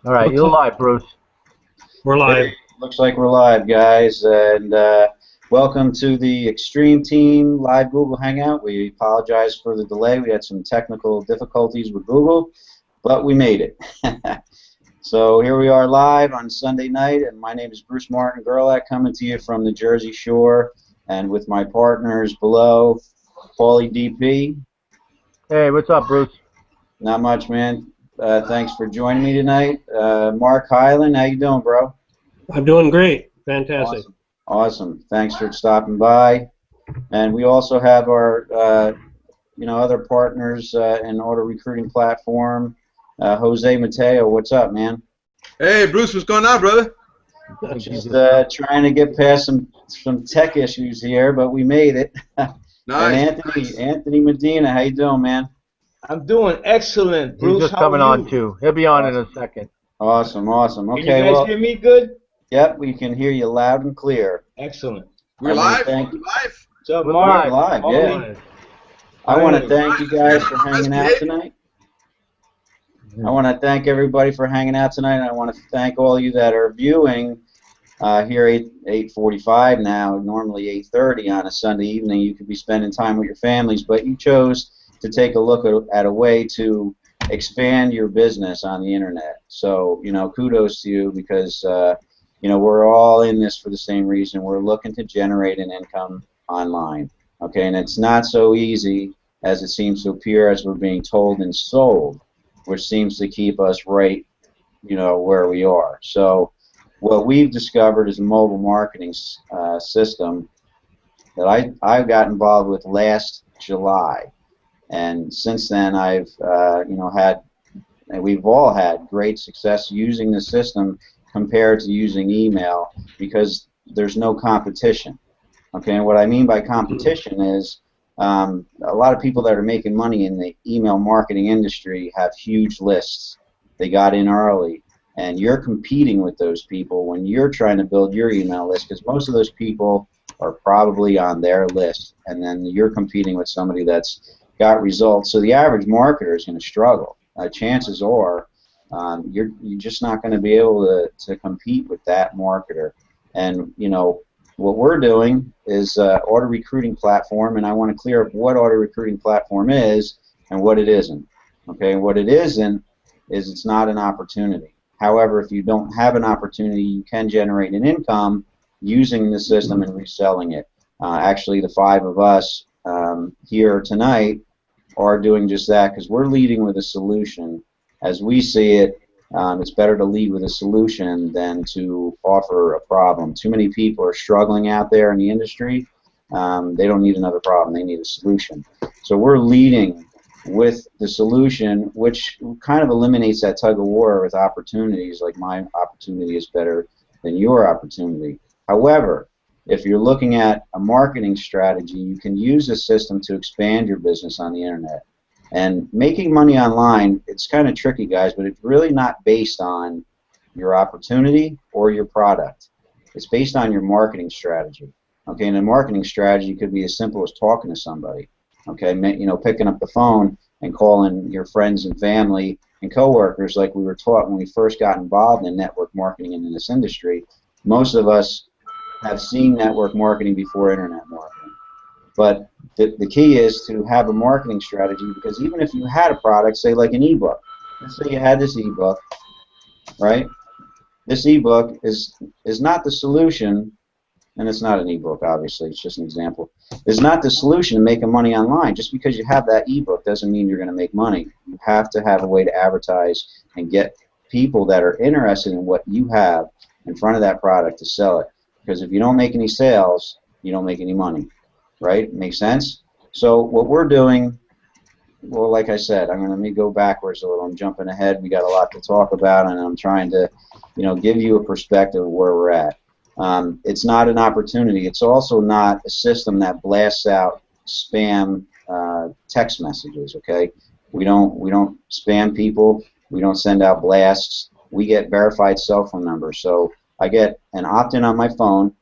All right, you're live, Bruce. We're live. Hey, looks like we're live, guys, and welcome to the Extreme Team Live Google Hangout. We apologize for the delay. We had some technical difficulties with Google, but we made it. So here we are live on Sunday night, and my name is Bruce Martin Gerlach, coming to you from the Jersey Shore, and with my partners below, Paulie DP. Hey, what's up, Bruce? Not much, man. Thanks for joining me tonight. Mark Hyland, how you doing, bro? I'm doing great. Fantastic. Awesome. Thanks for stopping by. And we also have our, other partners in auto recruiting platform. Jose Mateo, what's up, man? Hey, Bruce, what's going on, brother? Just trying to get past some tech issues here, but we made it. Nice. And Anthony Medina, how you doing, man? I'm doing excellent, Bruce. He's just how coming are on you? too. He'll be on in a second. Awesome, awesome. Can Okay, you guys well, hear me good? yep, we can hear you loud and clear. Excellent. We're live? We're live? What's up, We're Mark? live, Paulie? yeah. I want to thank you guys for hanging out tonight. I want to thank everybody for hanging out tonight. And I want to thank all you that are viewing here at 8:45 now, normally 8:30 on a Sunday evening. You could be spending time with your families, but you chose to take a look at a way to expand your business on the internet. So, kudos to you because, we're all in this for the same reason. We're looking to generate an income online, okay? And it's not so easy as it seems to appear as we're being told and sold, which seems to keep us right, where we are. So what we've discovered is a mobile marketing system that I got involved with last July. And since then, we've all had great success using the system compared to using email because there's no competition. Okay, and what I mean by competition is a lot of people that are making money in the email marketing industry have huge lists. They got in early, and you're competing with those people when you're trying to build your email list because most of those people are probably on their list, and then you're competing with somebody that's got results. So the average marketer is going to struggle. Chances are you're just not going to be able to compete with that marketer. And what we're doing is auto recruiting platform, and I want to clear up what auto recruiting platform is and what it isn't. Okay, what it isn't is it's not an opportunity. However, if you don't have an opportunity, you can generate an income using the system and reselling it. Actually, the 5 of us here tonight are doing just that because we're leading with a solution. As we see it, it's better to lead with a solution than to offer a problem. Too many people are struggling out there in the industry. They don't need another problem. They need a solution. So we're leading with the solution, which kind of eliminates that tug of war with opportunities, like my opportunity is better than your opportunity. However, if you're looking at a marketing strategy, you can use the system to expand your business on the internet. And making money online, it's kind of tricky, guys, but it's really not based on your opportunity or your product. It's based on your marketing strategy. Okay, and a marketing strategy could be as simple as talking to somebody. Okay, picking up the phone and calling your friends and family and coworkers like we were taught when we first got involved in network marketing and in this industry. Most of us have seen network marketing before internet marketing. But the key is to have a marketing strategy because even if you had a product, say like an ebook, let's say you had this ebook, right? This ebook is not the solution, and it's not an ebook, obviously, it's just an example. It's not the solution to making money online. Just because you have that ebook doesn't mean you're going to make money. You have to have a way to advertise and get people that are interested in what you have in front of that product to sell it. Because if you don't make any sales, you don't make any money. Right? Makes sense? So what we're doing, well, like I said, let me go backwards a little. I'm jumping ahead. We got a lot to talk about, and I'm trying to, give you a perspective of where we're at. It's not an opportunity. It's also not a system that blasts out spam text messages. Okay? We don't spam people. We don't send out blasts. We get verified cell phone numbers. So I get an opt-in on my phone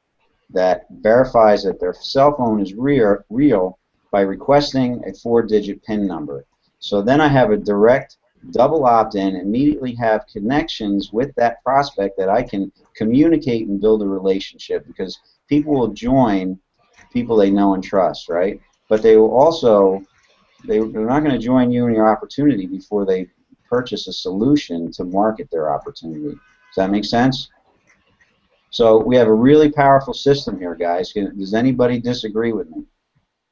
that verifies that their cell phone is real by requesting a 4-digit PIN number. So then I have a direct double opt-in, immediately have connections with that prospect that I can communicate and build a relationship, because people will join people they know and trust, right? But they will also, they're not going to join you in your opportunity before they purchase a solution to market their opportunity. Does that make sense? So we have a really powerful system here, guys. Does anybody disagree with me?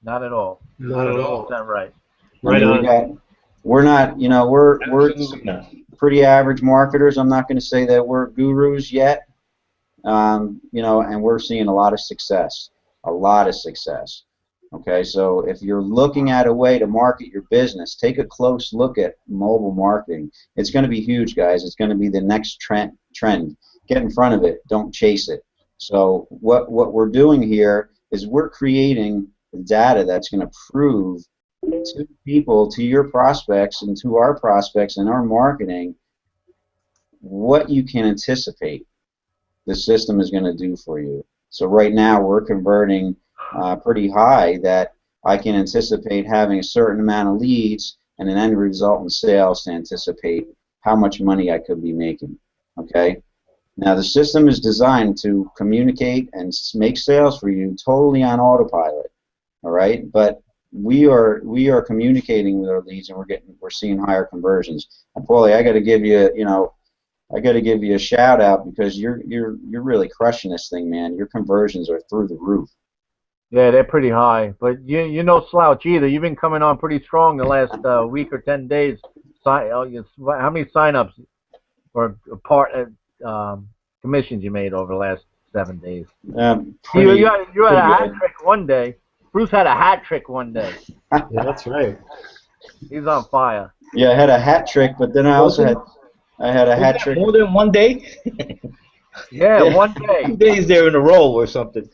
Not at all. Not at all. Is that right? Right on. We're not, you know, we're Absolutely not. pretty average marketers. I'm not going to say that we're gurus yet, you know, and we're seeing a lot of success, Okay, so if you're looking at a way to market your business, take a close look at mobile marketing. It's going to be huge, guys. It's going to be the next trend. Get in front of it. Don't chase it. So what we're doing here is we're creating data that's going to prove to people, to your prospects, and to our prospects and our marketing, what you can anticipate the system is going to do for you. So right now we're converting pretty high, that I can anticipate having a certain amount of leads and an end result in sales to anticipate how much money I could be making. Okay? Now the system is designed to communicate and make sales for you totally on autopilot. All right? But we are communicating with our leads, and we're seeing higher conversions. And Paulie, I got to give you, I got to give you a shout out, because you're really crushing this thing, man. Your conversions are through the roof. Yeah, they're pretty high, but you no slouch either. You've been coming on pretty strong the last week or 10 days. How many sign-ups or commissions you made over the last 7 days? You had a hat trick one day. Bruce had a hat trick one day. Yeah, that's right. He's on fire. Yeah, I had a hat trick, but then I also had a hat trick. More than one day? Yeah, one day. 2 days there in a row or something.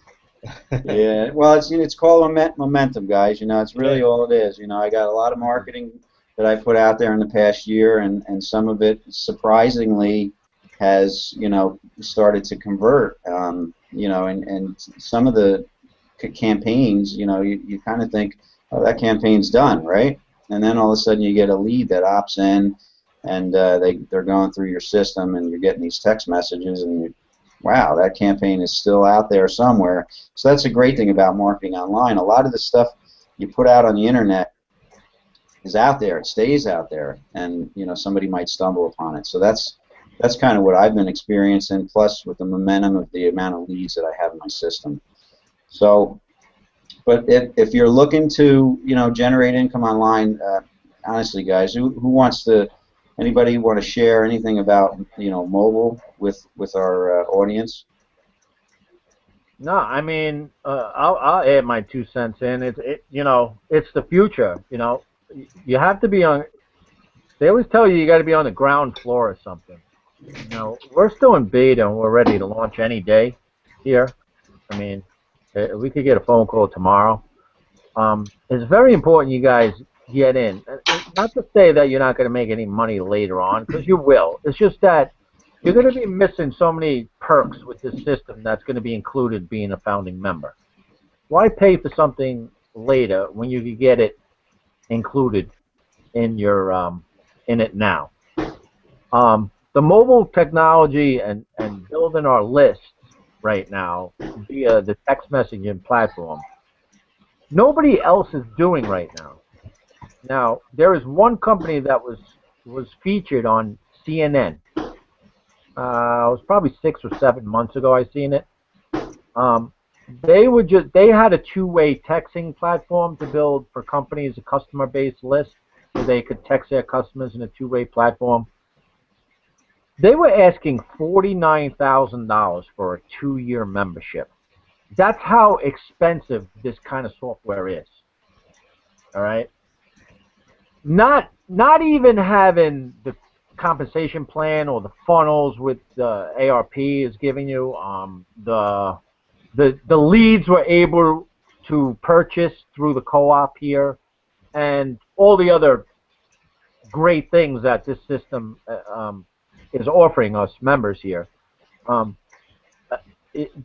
Yeah, well, it's called momentum, guys. It's really all it is. I got a lot of marketing that I put out there in the past year, and some of it surprisingly has started to convert. And some of the campaigns, you kind of think, oh, that campaign's done, right? And then all of a sudden you get a lead that opts in, and they're going through your system, and you're getting these text messages, and wow, that campaign is still out there somewhere. So that's a great thing about marketing online. A lot of the stuff you put out on the internet is out there. It stays out there, and somebody might stumble upon it. So that's kind of what I've been experiencing, plus with the momentum of the amount of leads that I have in my system. So, but if you're looking to generate income online, honestly, guys, who wants to? Anybody want to share anything about mobile with our audience? No, I mean I'll add my 2 cents in. It's the future. You have to be on. They always tell you got to be on the ground floor or something. We're still in beta, and we're ready to launch any day here. I mean, we could get a phone call tomorrow. It's very important you guys get in. Not to say that you're not going to make any money later on, because you will. It's just that you're going to be missing so many perks with this system that's going to be included being a founding member. Why pay for something later when you can get it included in your in it now? The mobile technology and building our lists right now via the text messaging platform, nobody else is doing right now. Now, there is one company that was featured on CNN. It was probably 6 or 7 months ago I seen it. They had a two-way texting platform to build for companies, a customer-based list, so they could text their customers in a two-way platform. They were asking $49,000 for a 2-year membership. That's how expensive this kind of software is. All right. Not even having the compensation plan or the funnels with the ARP is giving you. The leads we're able to purchase through the co-op here, and all the other great things that this system is offering us members here.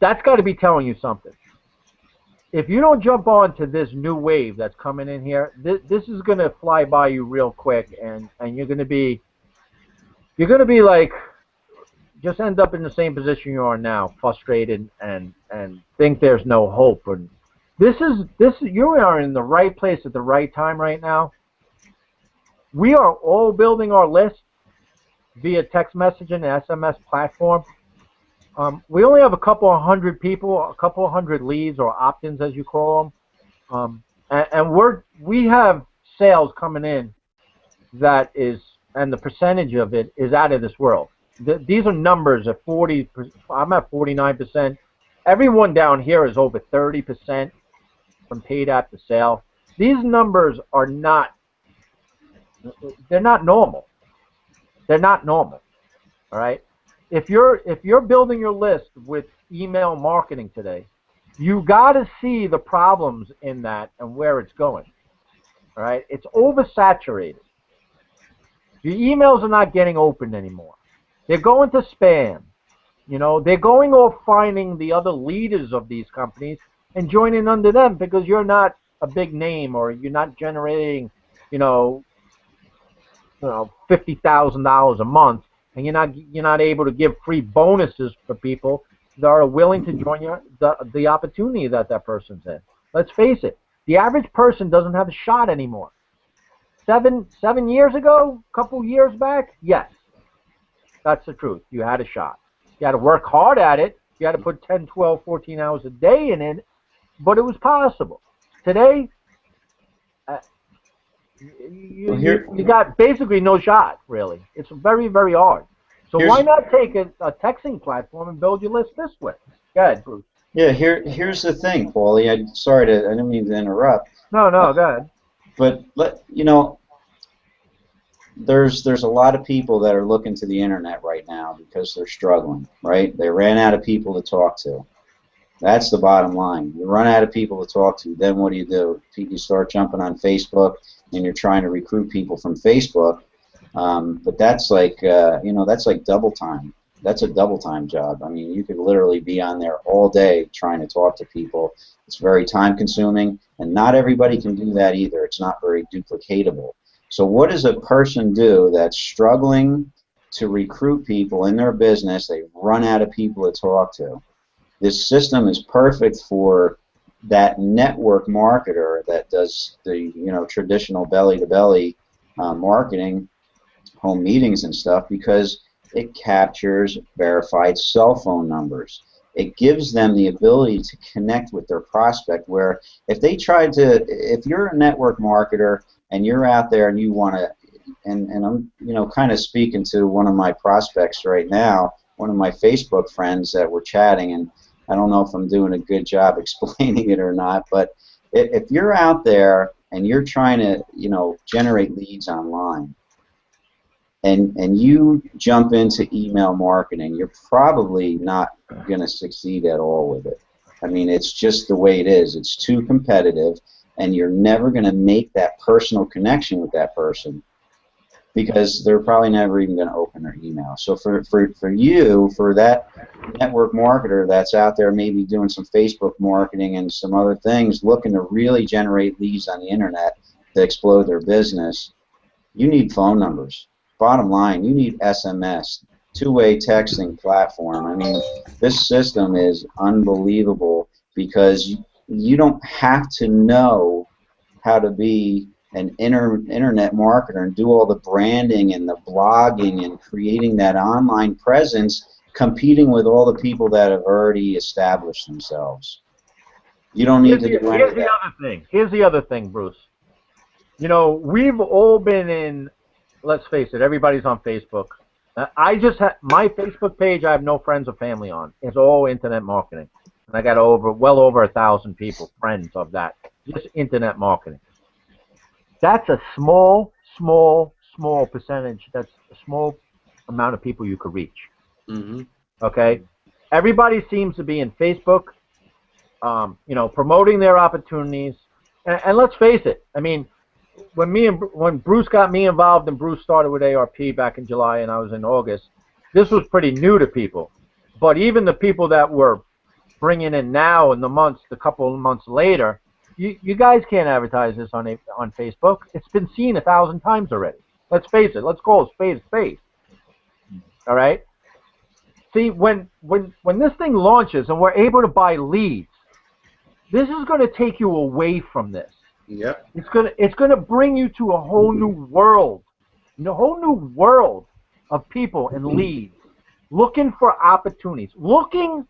That's got to be telling you something. If you don't jump on to this new wave that's coming in here, this is going to fly by you real quick, and you're going to be you're going to be like, just end up in the same position you are now, frustrated and think there's no hope. And you are in the right place at the right time right now. We are all building our list via text messaging and SMS platform. We only have a couple of hundred people, a couple of hundred leads or opt-ins as you call them, and we have sales coming in that is, and the percentage of it is out of this world. These are numbers at 40%. I'm at 49%. Everyone down here is over 30% from paid app to sale. These numbers are not. They're not normal. They're not normal. All right. If you're building your list with email marketing today, you got to see the problems in that and where it's going. All right. It's oversaturated. Your emails are not getting opened anymore. They're going to spam. You know, they're going off finding the other leaders of these companies and joining under them because you're not a big name or you're not generating, $50,000 a month, and you're not able to give free bonuses for people that are willing to join the opportunity that person's in. Let's face it, the average person doesn't have a shot anymore. 7 years ago, a couple years back, yes, that's the truth. You had a shot. You had to work hard at it. You had to put 10, 12, 14 hours a day in it, but it was possible. Today, you got basically no shot, really. It's very, very hard. So why not take a texting platform and build your list this way? Go ahead, Bruce. Yeah, here's the thing, Paulie. I didn't mean to interrupt. No, go ahead. But there's a lot of people that are looking to the internet right now because they're struggling, right? They ran out of people to talk to. That's the bottom line. You run out of people to talk to, then what do? You start jumping on Facebook, and you're trying to recruit people from Facebook. But that's like, that's like double time. That's a double time job. I mean, you could literally be on there all day trying to talk to people. It's very time consuming, and not everybody can do that either. It's not very duplicatable. So what does a person do that's struggling to recruit people in their business? They run out of people to talk to. This system is perfect for that network marketer that does the traditional belly-to-belly marketing, home meetings and stuff, because it captures verified cell phone numbers. It gives them the ability to connect with their prospect, where if you're a network marketer and you're out there and you want to, and I'm kind of speaking to one of my prospects right now, one of my Facebook friends that we're chatting, and I don't know if I'm doing a good job explaining it or not, but if you're out there and you're trying to generate leads online, and you jump into email marketing, you're probably not going to succeed at all with it. I mean, it's just the way it is. It's too competitive, and you're never going to make that personal connection with that person because they're probably never even going to open their email. So for that network marketer that's out there maybe doing some Facebook marketing and some other things, looking to really generate leads on the internet to explode their business, you need phone numbers. Bottom line, you need SMS, two-way texting platform. I mean, this system is unbelievable because you don't have to know how to be an internet marketer and do all the branding and the blogging and creating that online presence, competing with all the people that have already established themselves. You don't need to do any of that. Here's the other thing, Bruce. We've all been in. Let's face it, everybody's on Facebook. I just have my Facebook page. I have no friends or family on. It's all internet marketing, and I got well over 1,000 people, friends of that, just internet marketing. That's a small percentage. That's a small amount of people you could reach. Mm-hmm. Okay, everybody seems to be in Facebook, promoting their opportunities, and let's face it. I mean, when Bruce got me involved and Bruce started with ARP back in July and I was in August, this was pretty new to people. But even the people that were bringing in now in the couple of months later, you guys can't advertise this on Facebook. It's been seen 1,000 times already. Let's face it. Let's call it spade a spade. All right. See, when this thing launches and we're able to buy leads, this is going to take you away from this. Yep. It's gonna bring you to a whole new world, of people and leads looking for opportunities, looking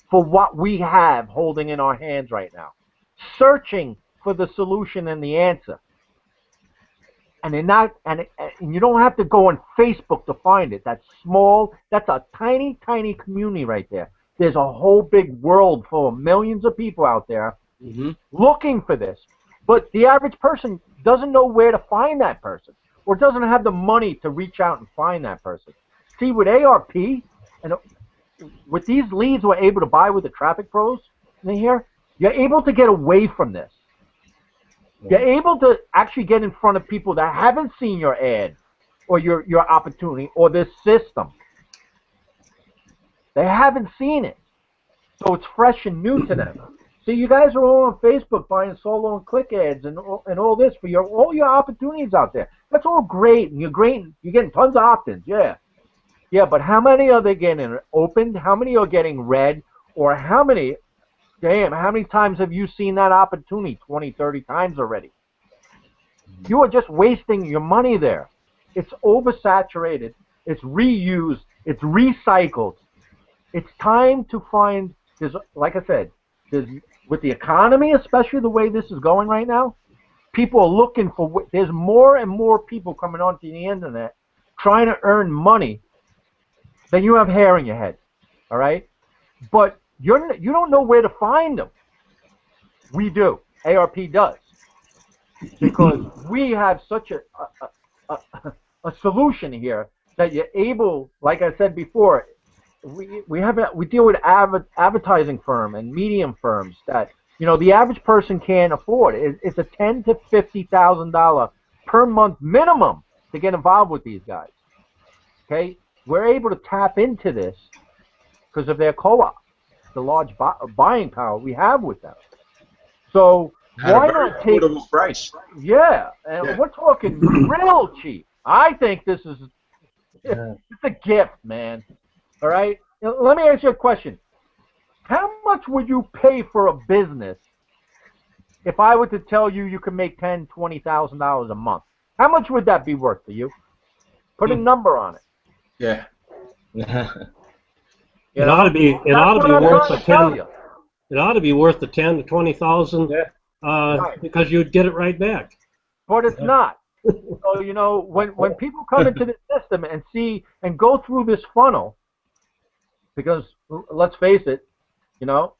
for what we have holding in our hands right now, searching for the solution and the answer. And you don't have to go on Facebook to find it. That's small. That's a tiny, tiny community right there. There's a whole big world full of millions of people out there looking for this. But the average person doesn't know where to find that person, or doesn't have the money to reach out and find that person. See, with ARP and with these leads we're able to buy with the traffic pros in here, you're able to get away from this. You're able to actually get in front of people that haven't seen your ad or your opportunity or this system. They haven't seen it. So it's fresh and new to them. See, you guys are all on Facebook buying solo and click ads and all this for all your opportunities out there. That's all great, and you're getting tons of opt-ins, yeah. Yeah, but how many are they getting opened? How many are getting read? Or how many times have you seen that opportunity? 20, 30 times already. You are just wasting your money there. It's oversaturated. It's reused. It's recycled. It's time to find, like I said, with the economy, especially the way this is going right now, people are looking for, there's more and more people coming onto the internet trying to earn money than you have hair in your head, all right? But you don't know where to find them. We do. ARP does. Because we have such a solution here that you're able, like I said before, we deal with advertising firm and medium firms that the average person can't afford. It's a $10,000 to $50,000 per month minimum to get involved with these guys. Okay, we're able to tap into this because of their co-op, the large buying power we have with them. So why not take affordable price? Yeah, and we're talking real cheap. I think this is it's a gift, man. All right? Now, let me ask you a question. How much would you pay for a business if I were to tell you you could make $10,000, $20,000 a month? How much would that be worth to you? Put a number on it. Yeah. It ought to be worth the 10. It ought to be worth the 10 to 20,000 because you'd get it right back. But it's not. So when people come into the system and see and go through this funnel, because let's face it,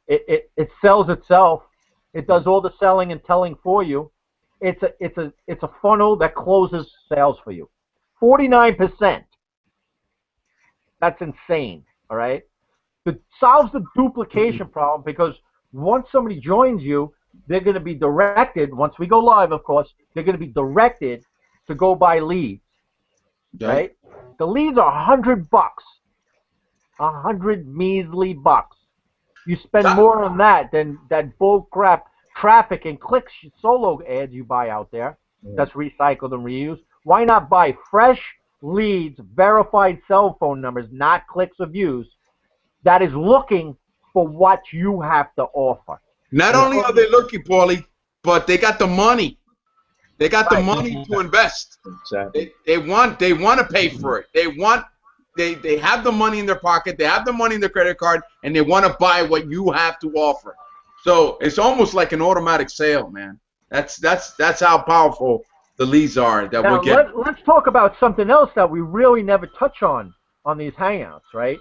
it sells itself. It does all the selling and telling for you. It's a funnel that closes sales for you. 49%. That's insane. All right. It solves the duplication problem because once somebody joins you, they're going to be directed. Once we go live, of course, they're going to be directed to go buy leads. Right. The leads are $100. 100 measly bucks. You spend more on that than that bull crap traffic and clicks solo ads you buy out there. That's recycled and reused. Why not buy fresh leads, verified cell phone numbers, not clicks or views, that is looking for what you have to offer? Not only are they looking, Paulie, but they got the money. They got the money to invest. Exactly. They want to pay for it. They have the money in their pocket. They have the money in their credit card, and they want to buy what you have to offer. So it's almost like an automatic sale, man. That's how powerful the leads are that we're getting. Let's talk about something else that we really never touch on these Hangouts, right?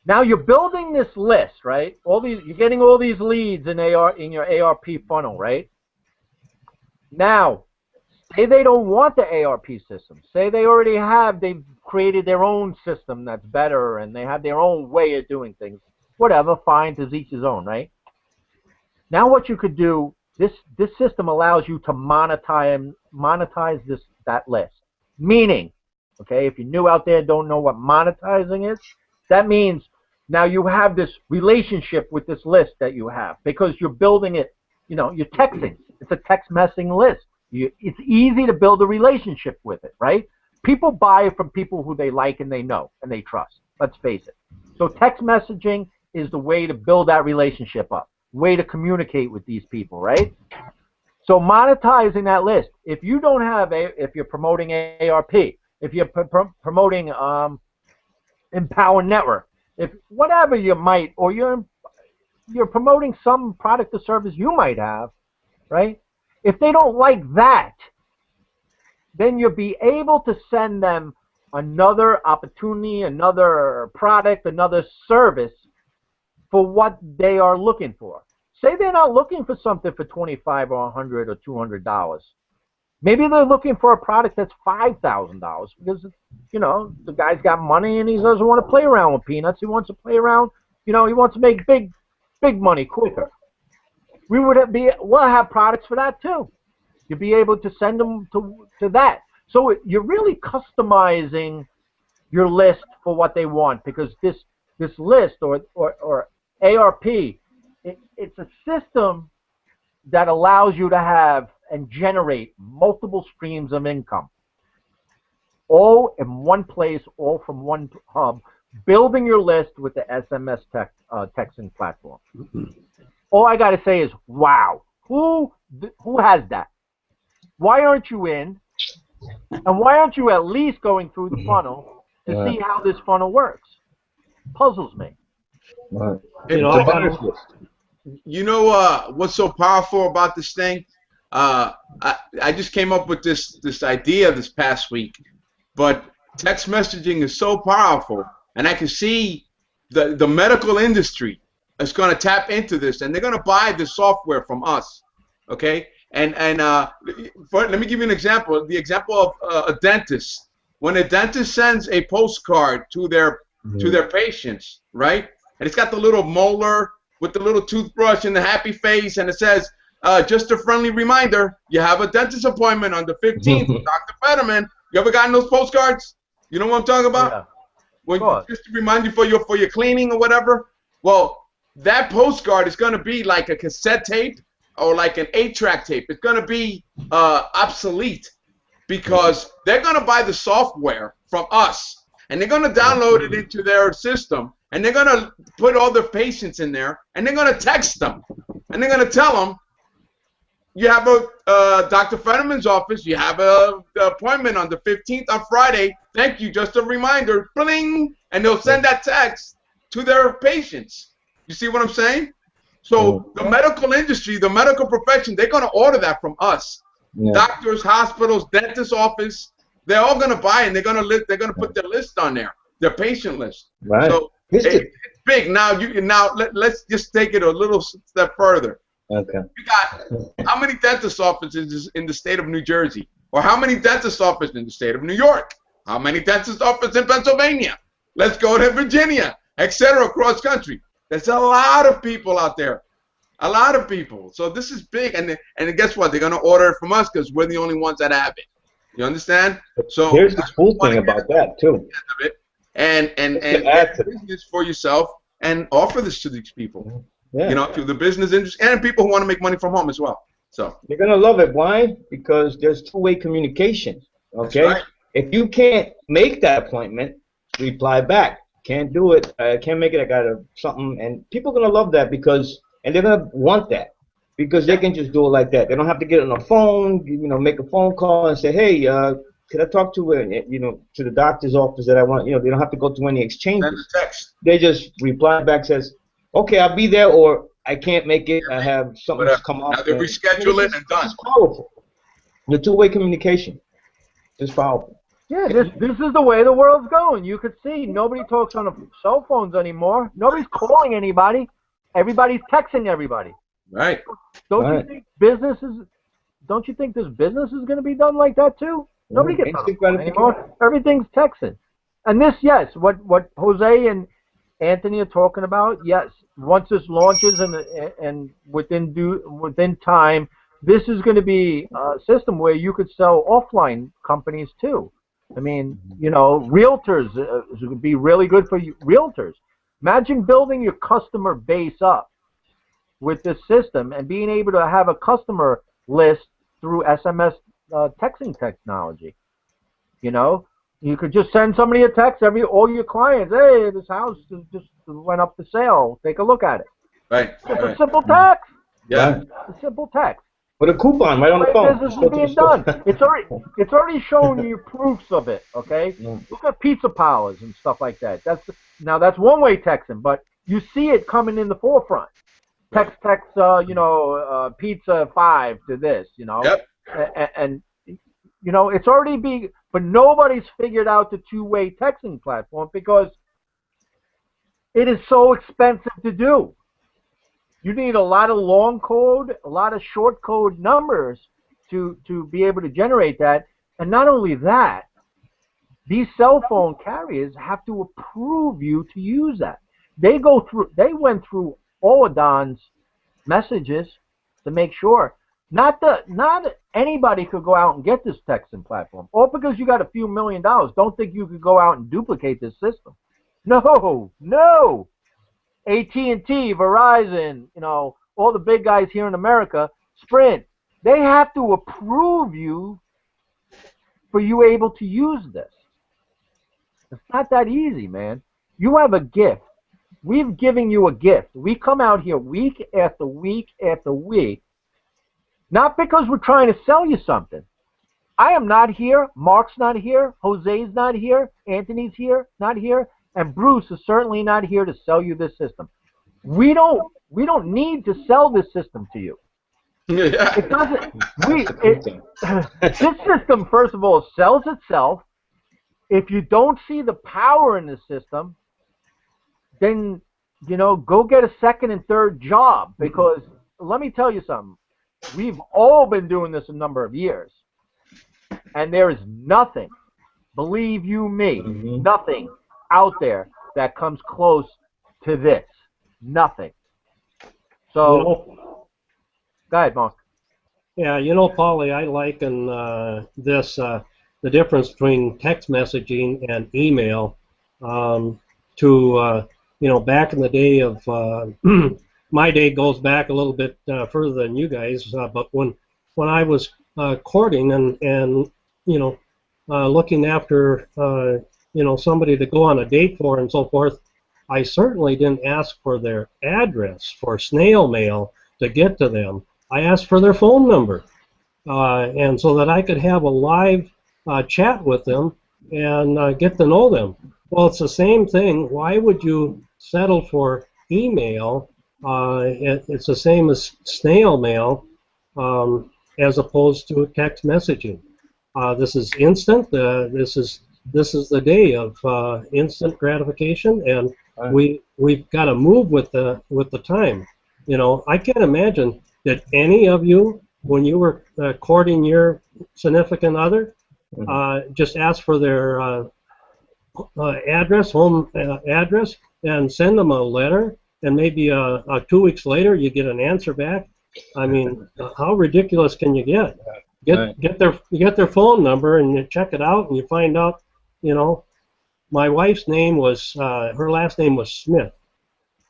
Now you're building this list, right? You're getting all these leads in your ARP funnel, right? Now, say they don't want the ARP system. Say they've created their own system that's better and they have their own way of doing things. Whatever, fine, to each his own, right? Now what you could do, this system allows you to monetize that list. Meaning, okay, if you're new out there and don't know what monetizing is, that means now you have this relationship with this list that you have because you're building it, you're texting. It's a text messaging list. It's easy to build a relationship with it, right? people buy from people who they like and they know and they trust. Let's face it. So text messaging is the way to build that relationship up, way to communicate with these people, right? So monetizing that list. If you don't have if you're promoting ARP, if you're promoting Empower Network, if whatever you might, or you're promoting some product or service you might have, right? If they don't like that, then you'll be able to send them another opportunity, another product, another service for what they are looking for. Say they're not looking for something for $25 or $100 or $200. Maybe they're looking for a product that's $5,000 because, you know, the guy's got money and he doesn't want to play around with peanuts. He wants to play around, you know, he wants to make big money quicker. We'll have products for that too. You'll be able to send them to that. So you're really customizing your list for what they want, because this list or ARP, it's a system that allows you to have and generate multiple streams of income, all in one place, all from one hub, building your list with the SMS texting platform. All I got to say is, wow, who has that? Why aren't you in? And why aren't you at least going through the funnel to see how this funnel works? Puzzles me. You know what's so powerful about this thing? I just came up with this idea this past week, but text messaging is so powerful, and I can see the medical industry is going to tap into this, and they're going to buy the software from us, okay? And let me give you an example. The example of a dentist. When a dentist sends a postcard to their patients, right? And it's got the little molar with the little toothbrush and the happy face, and it says, just a friendly reminder, you have a dentist appointment on the 15th with Dr. Fetterman. You ever gotten those postcards? You know what I'm talking about? Yeah. When, just to remind you for your cleaning or whatever. Well, that postcard is going to be like a cassette tape or like an 8-track tape. It's going to be obsolete, because they're going to buy the software from us, and they're going to download it into their system, and they're going to put all their patients in there, and they're going to text them, and they're going to tell them, you have a Dr. Fetterman's office, you have an appointment on the 15th on Friday, thank you, just a reminder, bling, and they'll send that text to their patients. You see what I'm saying? So the medical industry, the medical profession, they're going to order that from us. Yeah. Doctors, hospitals, dentist office, they're all going to buy it, and they're going to put their list on there, their patient list. Right. So it's big. Now let's just take it a little step further. Okay. You got how many dentist offices in the state of New Jersey, or how many dentist offices in the state of New York? How many dentist offices in Pennsylvania? Let's go to Virginia, etc. across country. There's a lot of people out there, a lot of people. So this is big, and guess what? They're gonna order it from us because we're the only ones that have it. You understand? So here's the cool thing about that too. And get business for yourself and offer this to these people. Yeah. You know, to the business industry and people who want to make money from home as well. So you're gonna love it. Why? Because there's two-way communication. Okay. Right. If you can't make that appointment, reply back. Can't do it. I can't make it. I got something, and people are gonna love that and they're gonna want that because they can just do it like that. They don't have to get on the phone, you know, make a phone call and say, hey, could I talk to to the doctor's office that I want? You know, they don't have to go through any exchanges. Send a text. They just reply back, says, okay, I'll be there, or I can't make it. I have something to come up. Now they reschedule it and done. It's powerful. The two-way communication is powerful. Yeah, this is the way the world's going. You could see nobody talks on cell phones anymore. Nobody's calling anybody. Everybody's texting everybody. Right. Don't you think this business is going to be done like that too? Nobody gets on the phone anymore. Everything's texting. And this, yes, what Jose and Anthony are talking about, yes. Once this launches and within time, this is going to be a system where you could sell offline companies too. I mean, you know, realtors would be really good for realtors. Imagine building your customer base up with this system and being able to have a customer list through SMS texting technology. You know, You could just send somebody a text, all your clients, hey, this house just went up for sale. Take a look at it. Right. It's Right. a simple text. Yeah. It's a simple text. With a coupon right on the phone. Business is being done. It's already showing you proofs of it. Okay. Look at pizza powers and stuff like that. That's one-way texting, but you see it coming in the forefront. Text, pizza 5 to this. Yep. And it's already being, but nobody's figured out the two-way texting platform because it is so expensive to do. You need a lot of long code, a lot of short code numbers to be able to generate that. And not only that, these cell phone carriers have to approve you to use that. They went through all of Don's messages to make sure. Not anybody could go out and get this texting platform. All because you got a few $1 million. Don't think you could go out and duplicate this system. No. AT&T, Verizon, all the big guys here in America, Sprint, they have to approve you for you able to use this. It's not that easy, man. You have a gift. We've given you a gift. We come out here week after week after week, not because we're trying to sell you something. I am not here. Mark's not here. Jose's not here. Anthony's not here. And Bruce is certainly not here to sell you this system. We don't need to sell this system to you. Yeah. It doesn't. This system, first of all, sells itself. If you don't see the power in the system, then go get a second and third job. Because let me tell you something. We've all been doing this a number of years, and there is nothing, believe you me, nothing out there that comes close to this. Nothing. So, go ahead, Mark. Yeah, Paulie, I liken the difference between text messaging and email to, back in the day of, my day goes back a little bit further than you guys, but when I was courting and looking after somebody to go on a date for and so forth, I certainly didn't ask for their address for snail mail to get to them. I asked for their phone number, and so that I could have a live chat with them and get to know them. Well, it's the same thing. Why would you settle for email? It's the same as snail mail as opposed to text messaging. This is instant. This is the day of instant gratification, and we've got to move with the time. I can't imagine that any of you, when you were courting your significant other, just ask for their home address, and send them a letter, and maybe 2 weeks later you get an answer back. I mean, how ridiculous can you get? Get their phone number and you check it out and you find out, my wife's name was her last name was Smith.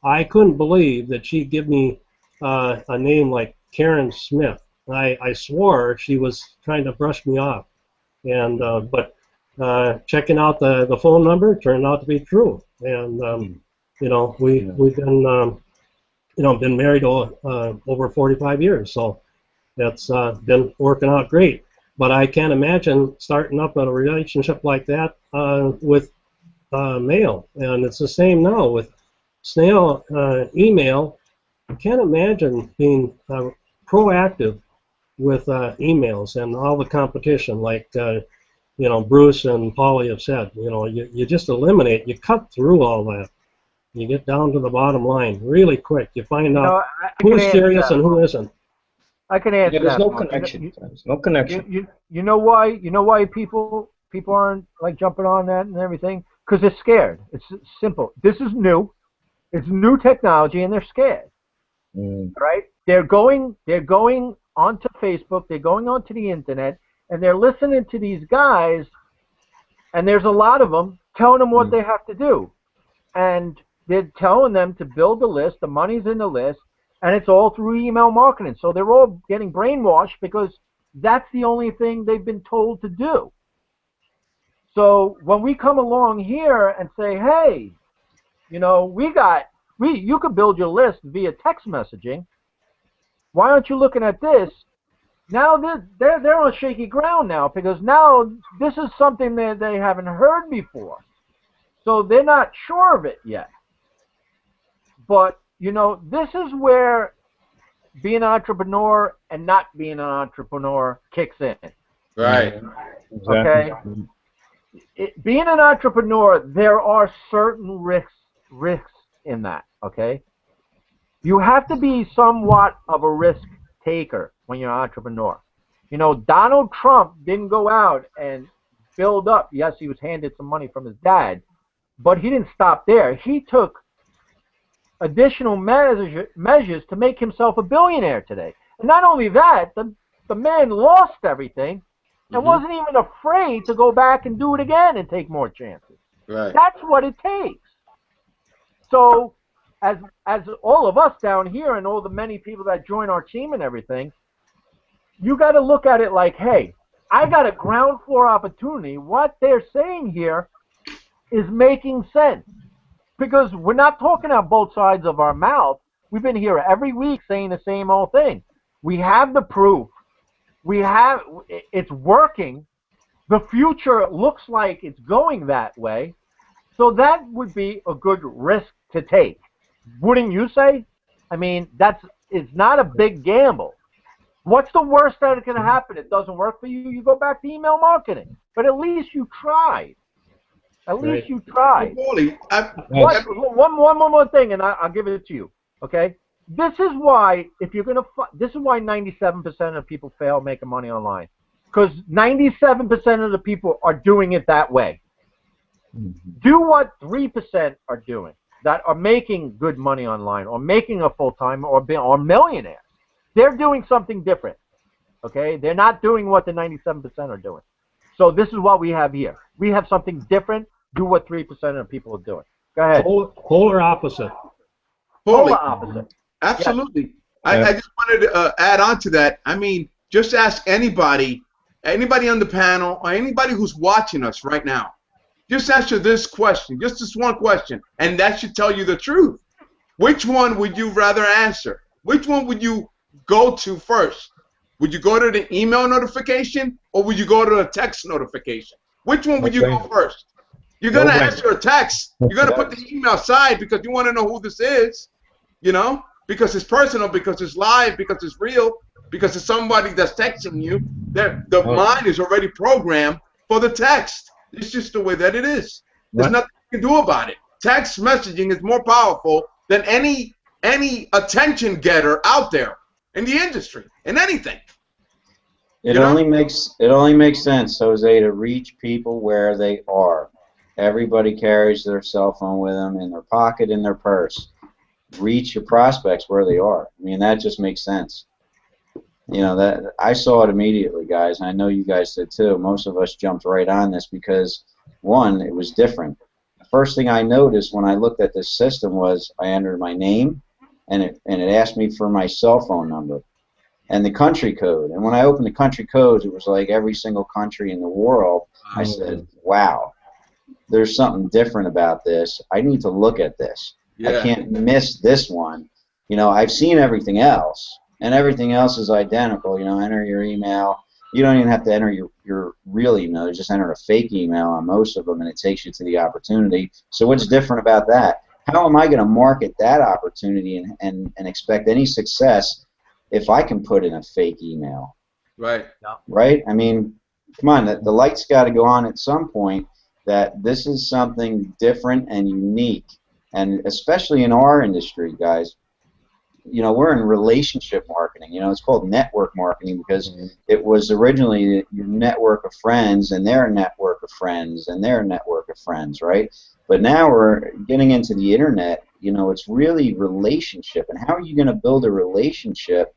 I couldn't believe that she'd give me a name like Karen Smith. I swore she was trying to brush me off, and but checking out the phone number turned out to be true, and we've been been married over 45 years, so that's been working out great. But I can't imagine starting up a relationship like that with mail, and it's the same now with snail email. I can't imagine being proactive with emails and all the competition, like Bruce and Paulie have said. You just eliminate, you cut through all that. You get down to the bottom line really quick. You find out who's serious and who isn't. I can answer there's that. No connection. There's no connection. You know why? You know why people aren't like jumping on that and everything? Because they're scared. It's simple. This is new. It's new technology, and they're scared. Right? They're going onto Facebook. They're going onto the internet, and they're listening to these guys. And there's a lot of them telling them what they have to do, and they're telling them to build a list. The money's in the list. And it's all through email marketing. So they're all getting brainwashed because that's the only thing they've been told to do. So when we come along here and say, hey, you know, you could build your list via text messaging. Why aren't you looking at this? Now they're on shaky ground now, because now this is something that they haven't heard before. So they're not sure of it yet. But, you know, this is where being an entrepreneur and not being an entrepreneur kicks in. Right. Okay? Being an entrepreneur, there are certain risks in that, okay? You have to be somewhat of a risk taker when you're an entrepreneur. You know, Donald Trump didn't go out and build up. Yes, he was handed some money from his dad, but he didn't stop there. He took additional measures to make himself a billionaire today. And not only that, the man lost everything and wasn't even afraid to go back and do it again and take more chances. Right. That's what it takes. So as all of us down here and all the many people that join our team and everything, you got to look at it like, hey, I got a ground floor opportunity. What they're saying here is making sense, because we're not talking out both sides of our mouth. We've been here every week saying the same old thing. We have the proof. It's working. The future looks like it's going that way. So that would be a good risk to take. Wouldn't you say? I mean, it's not a big gamble. What's the worst that can happen? It doesn't work for you. You go back to email marketing. But at least you tried. At least you tried. One more thing, and I'll give it to you. Okay. This is why this is why 97% of people fail making money online, because 97% of the people are doing it that way. Do what 3% are doing that are making good money online, or making a full-time, or millionaires. They're doing something different. Okay, they're not doing what the 97% are doing. So this is what we have here. We have something different. Do what 3% of people are doing. Go ahead. Polar opposite. Polar opposite. Absolutely. Yes. I just wanted to add on to that. I mean, just ask anybody on the panel, or anybody who's watching us right now. Just answer this question, just this one question, and that should tell you the truth. Which one would you rather answer? Which one would you go to first? Would you go to the email notification, or would you go to a text notification? Which one would you go first? You're going to answer a text. You're going to put the email aside because you want to know who this is, you know, because it's personal, because it's live, because it's real, because it's somebody that's texting you. The mind is already programmed for the text. It's just the way that it is. There's nothing you can do about it. Text messaging is more powerful than any attention getter out there in the industry, in anything. It only makes sense, Jose, to reach people where they are. Everybody carries their cell phone with them in their pocket, in their purse. Reach your prospects where they are. I mean, that just makes sense. You know, that I saw it immediately, guys, and I know you guys did too. Most of us jumped right on this because, one, it was different. The first thing I noticed when I looked at this system was I entered my name, and it asked me for my cell phone number and the country code. And when I opened the country codes, it was like every single country in the world. I said, wow, there's something different about this. I need to look at this. I can't miss this one. You know, I've seen everything else, and everything else is identical. You know, enter your email. You don't even have to enter your real email. You just enter a fake email on most of them, and it takes you to the opportunity. So what's different about that? How am I going to market that opportunity and expect any success if I can put in a fake email? Right. Right? I mean, come on, the light's got to go on at some point that this is something different and unique. And especially in our industry, guys, you know, we're in relationship marketing. You know, it's called network marketing because it was originally your network of friends and their network of friends and their network of friends, right? But now we're getting into the internet. You know, it's really relationship. And how are you going to build a relationship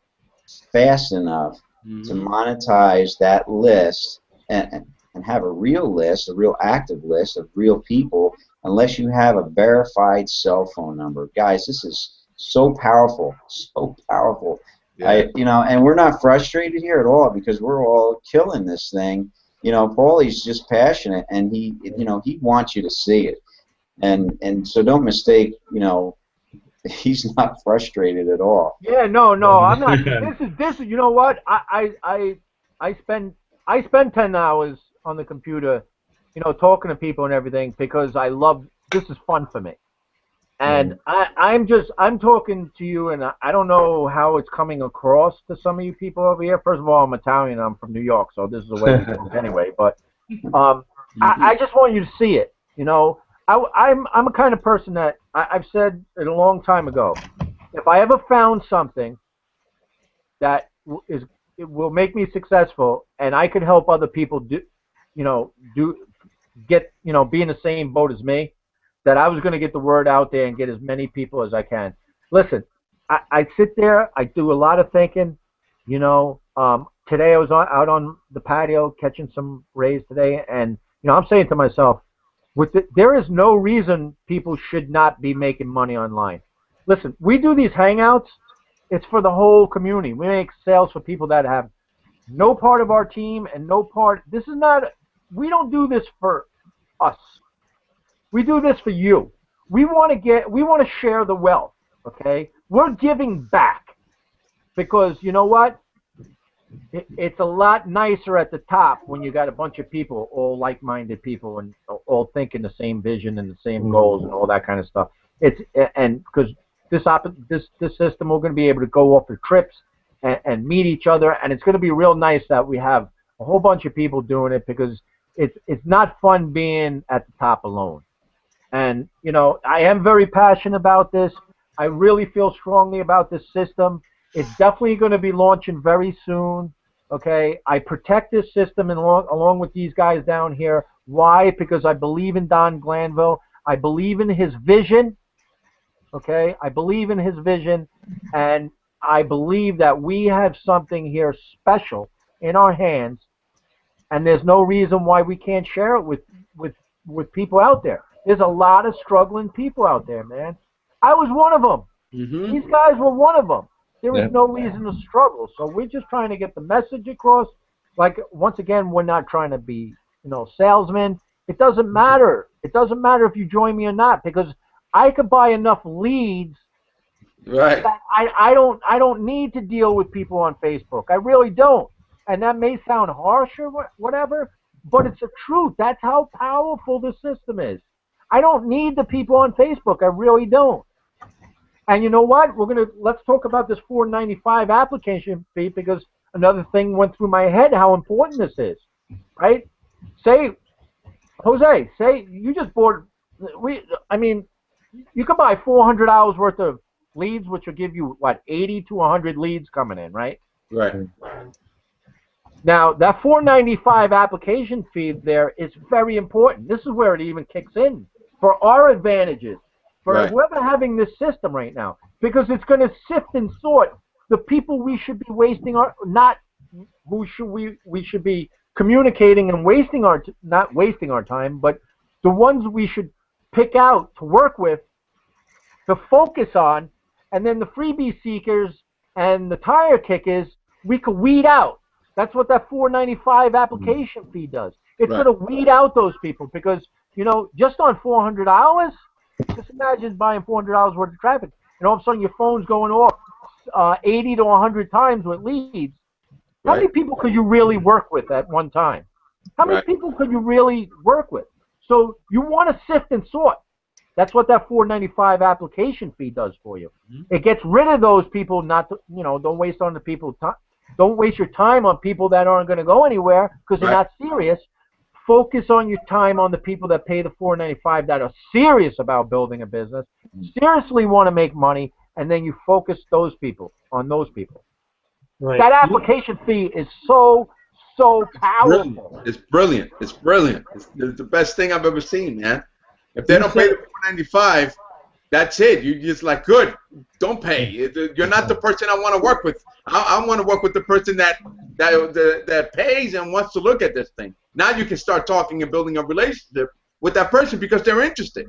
fast enough to monetize that list and have a real list, a real active list of real people, unless you have a verified cell phone number? Guys, this is so powerful, so powerful. You know, and we're not frustrated here at all because we're all killing this thing. you know, Paulie's just passionate, and he, you know, he wants you to see it, and so don't mistake, you know, he's not frustrated at all. Yeah, no, I'm not. This is. You know what? I spend 10 hours on the computer, you know, talking to people and everything because I love. This is fun for me, and I'm talking to you, and I don't know how it's coming across to some of you people over here. First of all, I'm Italian. I'm from New York, so this is the way we talk anyway. But I just want you to see it. You know, I'm a kind of person that I've said it a long time ago. If I ever found something that it will make me successful, and I could help other people be in the same boat as me, that I was going to get the word out there and get as many people as I can. Listen, I sit there, I do a lot of thinking. You know, today I was out on the patio catching some rays today, and you know, I'm saying to myself, there is no reason people should not be making money online. Listen, we do these hangouts. It's for the whole community. We make sales for people that have no part of our team and no part. This is not. We don't do this for us. We do this for you. We want to share the wealth. Okay, we're giving back because you know what? It's a lot nicer at the top when you got a bunch of people, all like-minded people, and all thinking the same vision and the same goals and all that kind of stuff. And because this system, we're going to be able to go off for trips and meet each other, and it's going to be real nice that we have a whole bunch of people doing it because it's not fun being at the top alone. And you know, I am very passionate about this. I really feel strongly about this system. It's definitely going to be launching very soon. Okay, I protect this system along with these guys down here. Why? Because I believe in Don Glanville. I believe in his vision. Okay, I believe in his vision, and I believe that we have something here special in our hands, and there's no reason why we can't share it with people out there. There's a lot of struggling people out there, man. I was one of them. Mm-hmm. These guys were one of them. There was no reason to struggle. So we're just trying to get the message across. Like, once again, we're not trying to be, you know, salesmen. It doesn't matter. It doesn't matter if you join me or not, because I could buy enough leads. Right. That I don't need to deal with people on Facebook. I really don't. And that may sound harsh or whatever, but it's the truth. That's how powerful the system is. I don't need the people on Facebook. I really don't. And you know what? Let's talk about this $4.95 application fee, because another thing went through my head how important this is, right? Say, Jose, you just bought. You could buy $400 worth of leads, which will give you what, 80 to 100 leads coming in, right? Right. Now that $4.95 application fee there is very important. This is where it even kicks in for our advantages. For whoever having this system right now, because it's going to sift and sort the people we should be wasting we should be communicating and not wasting our time, but the ones we should pick out to work with, to focus on, and then the freebie seekers and the tire kickers we could weed out. That's what that $4.95 application fee does. It's going to weed out those people, because you know, just on $400. Just imagine buying $400 worth of traffic, and all of a sudden your phone's going off 80 to 100 times with leads. How many people could you really work with at one time? How many people could you really work with? So you want to sift and sort. That's what that $4.95 application fee does for you. It gets rid of those people. Don't waste on the people. Don't waste your time on people that aren't going to go anywhere because they're not serious. Focus on your time on the people that pay the $4.95 that are serious about building a business, seriously want to make money, and then you focus on those people. Right. That application fee is so powerful. It's brilliant. It's brilliant. It's the best thing I've ever seen, man. If they don't pay the $4.95, that's it. You're just like, good, don't pay. You're not the person I want to work with. I want to work with the person that pays and wants to look at this thing. Now you can start talking and building a relationship with that person because they're interested.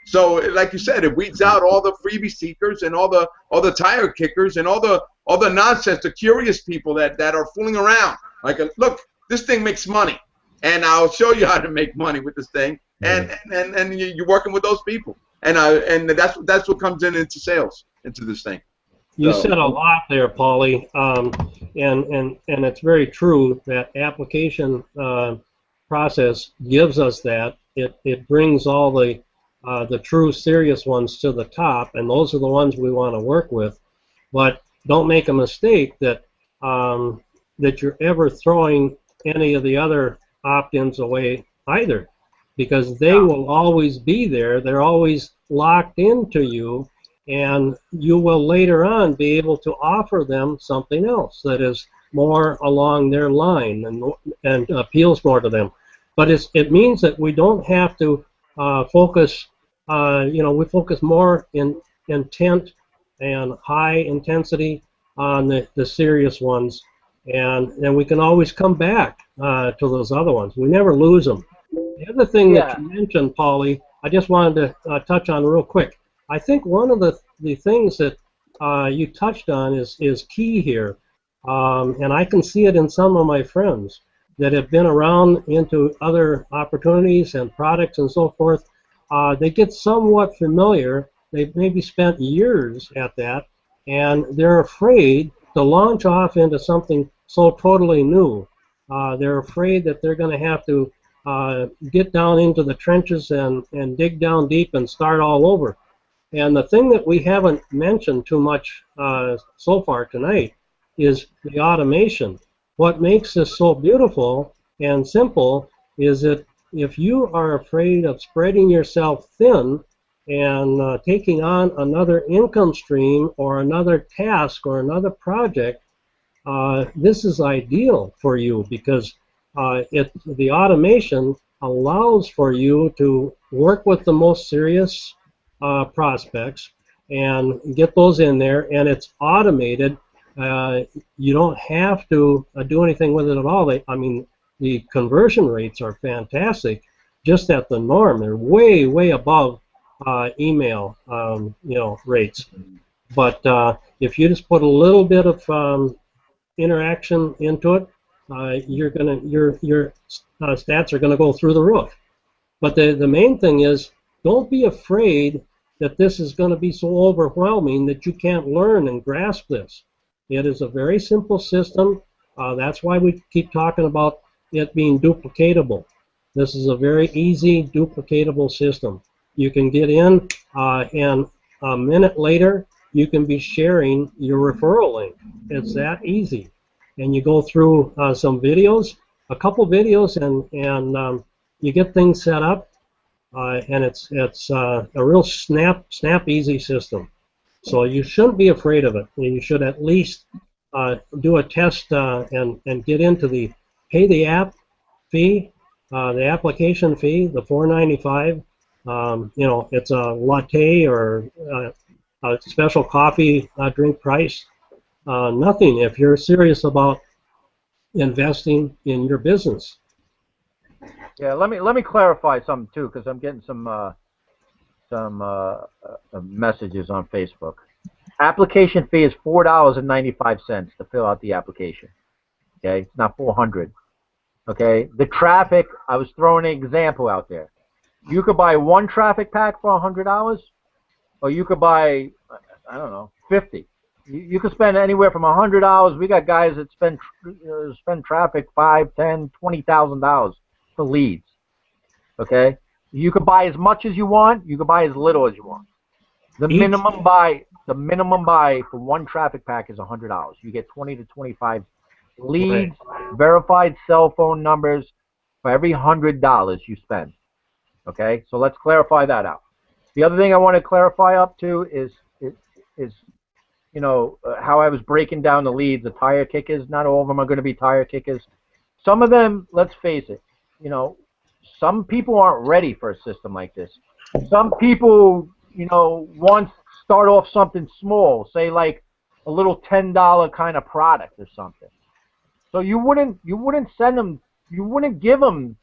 So, like you said, it weeds out all the freebie seekers and all the tire kickers and all the nonsense, the curious people that are fooling around. Like, look, this thing makes money, and I'll show you how to make money with this thing. And you're working with those people, and that's what comes into sales into this thing. You said a lot there, Paulie, and it's very true that application process gives us that. It brings all the true serious ones to the top, and those are the ones we want to work with. But don't make a mistake that that you're ever throwing any of the other opt-ins away either, because they will always be there. They're always locked into you, and you will later on be able to offer them something else that is more along their line and appeals more to them. But it means that we don't have to focus. We focus more in intent and high intensity on the serious ones, and then we can always come back to those other ones. We never lose them. The other thing that you mentioned, Paulie, I just wanted to touch on real quick. I think one of the things that you touched on is key here, and I can see it in some of my friends that have been around into other opportunities and products and so forth. They get somewhat familiar. They've maybe spent years at that, and they're afraid to launch off into something so totally new. They're afraid that they're going to have to get down into the trenches and dig down deep and start all over. And the thing that we haven't mentioned too much so far tonight is the automation. What makes this so beautiful and simple is that if you are afraid of spreading yourself thin and taking on another income stream or another task or another project, this is ideal for you, because the automation allows for you to work with the most serious prospects and get those in there, and it's automated. You don't have to do anything with it at all. The conversion rates are fantastic, just at the norm. They're way, way above email, rates. But if you just put a little bit of interaction into it, your stats are gonna go through the roof. But the main thing is, don't be afraid that this is going to be so overwhelming that you can't learn and grasp this. It is a very simple system. That's why we keep talking about it being duplicatable. This is a very easy duplicatable system. You can get in, and a minute later you can be sharing your referral link. It's that easy. And you go through some videos, a couple videos, and you get things set up, and it's a real snap easy system. So you shouldn't be afraid of it. You should at least do a test and get into pay the app fee, the application fee, the $4.95. It's a latte or a special coffee drink price. Nothing if you're serious about investing in your business. Yeah, let me clarify something too, because I'm getting some messages on Facebook. Application fee is $4.95 to fill out the application. Okay, it's not $400. Okay, the traffic. I was throwing an example out there. You could buy one traffic pack for $100, or you could buy, I don't know, 50. You could spend anywhere from $100. We got guys that spend traffic $5,000, $10,000, $20,000 for leads. Okay, you could buy as much as you want. You could buy as little as you want. The minimum buy for one traffic pack is $100. You get 20 to 25 leads, verified cell phone numbers for every $100 you spend. Okay, so let's clarify that out. The other thing I want to clarify up to is how I was breaking down the leads, the tire kickers. Not all of them are going to be tire kickers. Some of them, let's face it, some people aren't ready for a system like this. Some people, want to start off something small, say like a little $10 kind of product or something. So you wouldn't send them, you wouldn't give them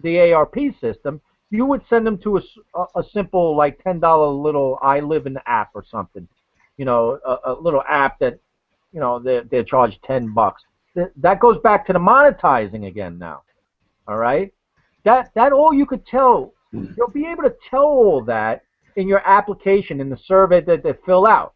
the ARP system. You would send them to a simple like $10 little I Live in app or something. A little app that, they're charged $10. That goes back to the monetizing again now. All right, that all you could tell. You'll be able to tell all that in your application in the survey that they fill out,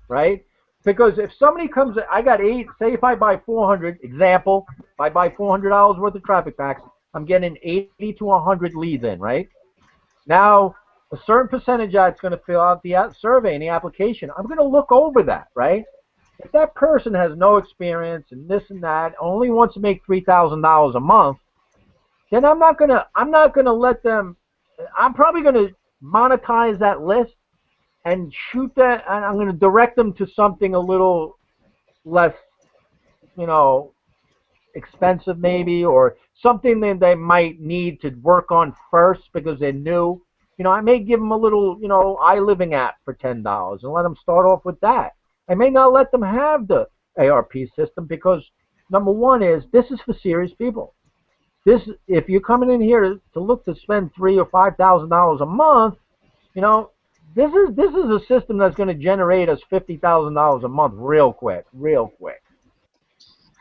right? Because if somebody comes, I got eight. Say if I buy 400, example, if I buy $400 worth of traffic packs, I'm getting 80 to 100 leads in, right? Now, a certain percentage that's going to fill out the survey and the application. I'm going to look over that, right? If that person has no experience and this and that, only wants to make $3,000 a month, then I'm not gonna let them. I'm probably gonna monetize that list and shoot that, and I'm gonna direct them to something a little less, you know, expensive maybe, or something that they might need to work on first because they're new. You know, I may give them a little, you know, iLiving app for $10 and let them start off with that. I may not let them have the ARP system because number one is this is for serious people. This, if you're coming in here to look to spend $3,000 or $5,000 a month, you know, this is a system that's going to generate us $50,000 a month real quick, real quick.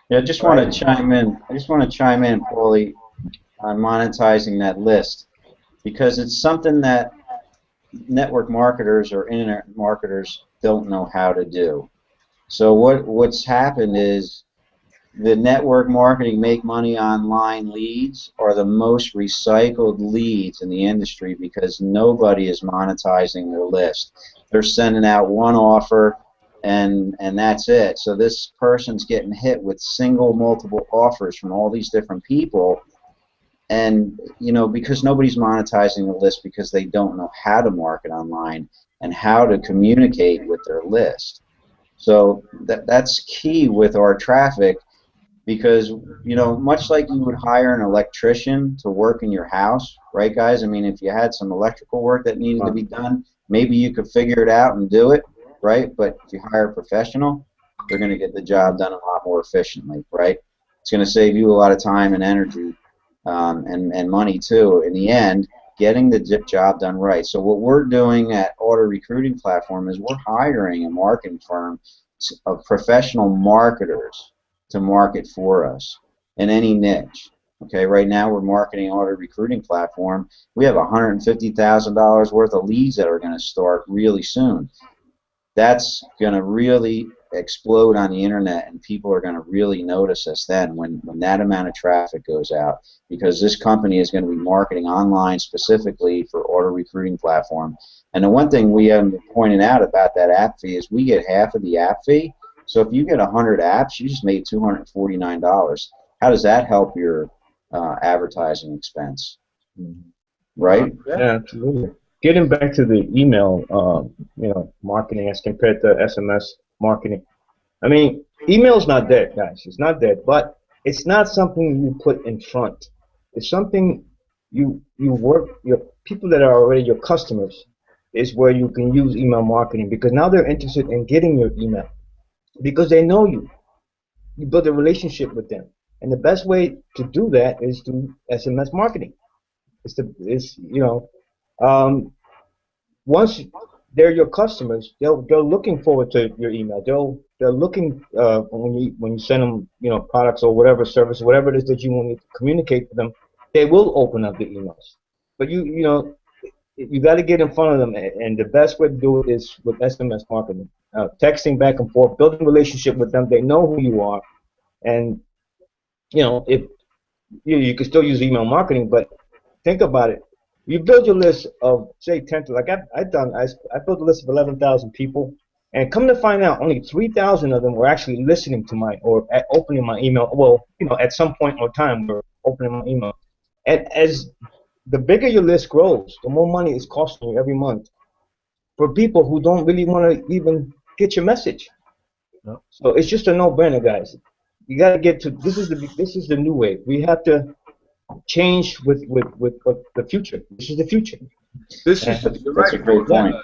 Yeah, I just want to chime in. I just want to chime in, Paulie, on monetizing that list because it's something that network marketers or internet marketers don't know how to do. So what's happened is the network marketing make money online leads are the most recycled leads in the industry because nobody is monetizing their list. They're sending out one offer and that's it. So this person's getting hit with multiple offers from all these different people, and you know, because nobody's monetizing the list because they don't know how to market online and how to communicate with their list. So that's key with our traffic. Because, you know, much like you would hire an electrician to work in your house, right, guys? I mean, if you had some electrical work that needed to be done, maybe you could figure it out and do it, right? But if you hire a professional, they're going to get the job done a lot more efficiently, right? It's going to save you a lot of time and energy and money, too, in the end, getting the job done right. So what we're doing at Auto Recruiting Platform is we're hiring a marketing firm of professional marketers to market for us in any niche. Okay, right now we're marketing Auto Recruiting Platform. We have $150,000 worth of leads that are going to start really soon. That's going to really explode on the internet, and people are going to really notice us then when that amount of traffic goes out, because this company is going to be marketing online specifically for Auto Recruiting Platform. And the one thing we haven't pointed out about that app fee is we get half of the app fee. So if you get 100 apps, you just made $249. How does that help your advertising expense? Right? Yeah, absolutely. Getting back to the email, you know, marketing as compared to SMS marketing. I mean, email's not dead, guys. It's not dead, but it's not something you put in front. It's something you work, your people that are already your customers is where you can use email marketing, because now they're interested in getting your email because they know you. You build a relationship with them. And the best way to do that is through SMS marketing. You know, once they're your customers, they're looking forward to your email. They're looking when you send them, you know, products or whatever service, whatever it is that you want to communicate to them, they will open up the emails. But you know, you got to get in front of them, and the best way to do it is with SMS marketing, texting back and forth, building a relationship with them. They know who you are, and you know, if you can still use email marketing, but think about it. You build your list of, say, 10 to, like I built a list of 11,000 people, and come to find out, only 3,000 of them were actually listening to opening my email. Well, you know, at some point or time, we're opening my email. And as the bigger your list grows, the more money it's costing you every month for people who don't really want to even get your message. No. So it's just a no-brainer, guys. You got to get to this is the new wave. We have to change with the future. This is the future. This is That's a great point.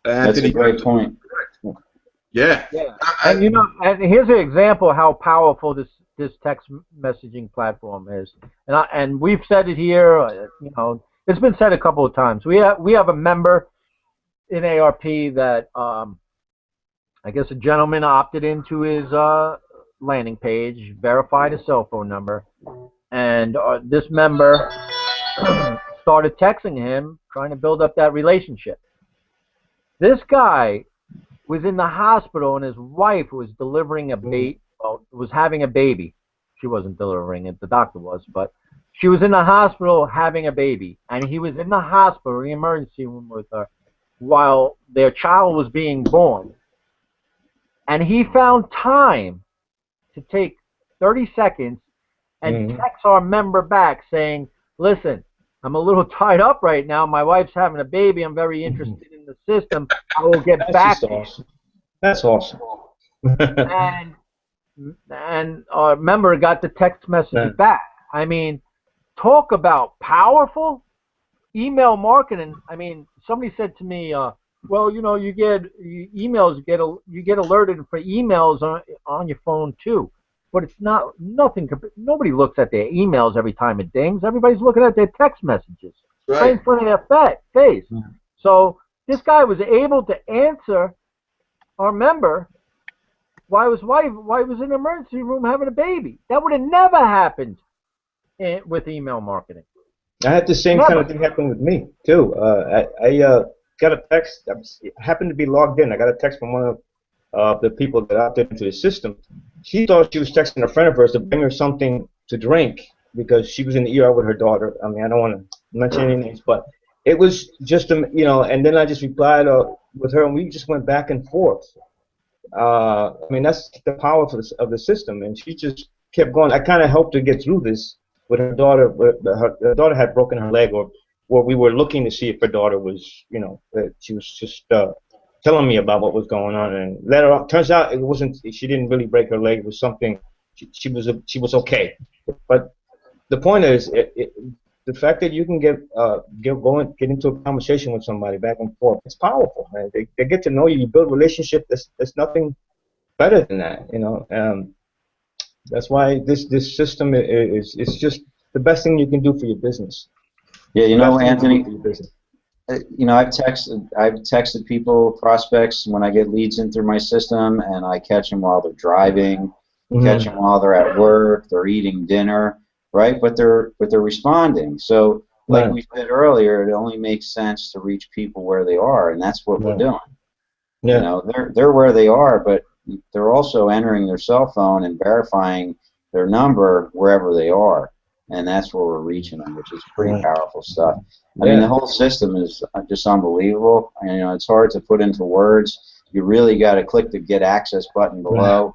That's a great point. Yeah. And you know, and here's an example of how powerful this text messaging platform is. And we've said it here. You know, it's been said a couple of times. We have a member in ARP that I guess a gentleman opted into his landing page, verified his cell phone number, and this member started texting him, trying to build up that relationship. This guy was in the hospital, and his wife was delivering a baby. Well, was having a baby. She wasn't delivering it; the doctor was, but she was in the hospital having a baby, and he was in the hospital, the emergency room with her, while their child was being born. And he found time to take 30 seconds and text our member back saying, "Listen, I'm a little tied up right now. My wife's having a baby. I'm very interested in the system. I will get back to you." Awesome. That's awesome. and our member got the text message back. I mean, talk about powerful email marketing. I mean, somebody said to me, well, you know, you get alerted for emails on your phone too, but it's nothing. Nobody looks at their emails every time it dings. Everybody's looking at their text messages right in front of their face. So this guy was able to answer our member while his wife was in the emergency room having a baby. That would have never happened with email marketing. I had the same kind of thing happen with me too. I got a text. I happened to be logged in. I got a text from one of the people that opted into the system. She thought she was texting a friend of hers to bring her something to drink because she was in the ER with her daughter. I mean, I don't want to mention any names, but it was just you know. And then I just replied with her, and we just went back and forth. I mean, that's the power of the system, and she just kept going. I kind of helped her get through this with her daughter. Her daughter had broken her leg, or we were looking to see if her daughter was, you know, she was just telling me about what was going on, and later on, turns out it wasn't. She didn't really break her leg. It was something. She was okay. But the point is, the fact that you can get into a conversation with somebody back and forth, it's powerful, man. They get to know you. You build a relationship. There's nothing better than that, you know. That's why this system is just the best thing you can do for your business. Yeah, you know, Anthony. You know, I've texted people, prospects, when I get leads in through my system, and I catch them while they're driving, catch them while they're at work, they're eating dinner, right? But they're responding. So, like we said earlier, it only makes sense to reach people where they are, and that's what we're doing. Yeah. You know, they're where they are, but they're also entering their cell phone and verifying their number wherever they are, and that's where we're reaching them, which is pretty powerful stuff. I mean, the whole system is just unbelievable. And, you know, it's hard to put into words. You really got to click the Get Access button below.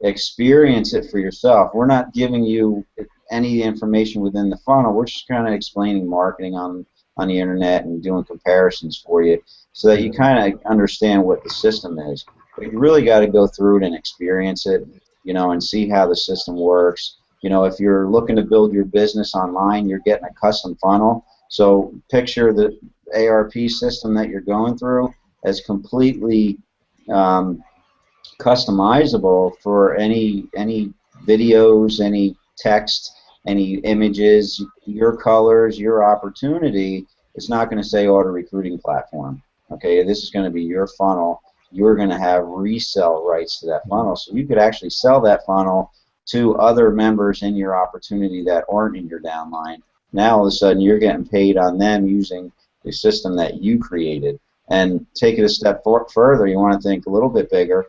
Experience it for yourself. We're not giving you any information within the funnel. We're just kind of explaining marketing on the internet and doing comparisons for you so that you kind of understand what the system is. But you really got to go through it and experience it, you know, and see how the system works. You know, if you're looking to build your business online, you're getting a custom funnel. So picture the ARP system that you're going through as completely customizable for any videos, any text, any images, your colors, your opportunity. It's not going to say auto recruiting platform. Okay, this is going to be your funnel. You're going to have resell rights to that funnel, so you could actually sell that funnel to other members in your opportunity that aren't in your downline. Now all of a sudden you're getting paid on them using the system that you created. And take it a step further, you want to think a little bit bigger.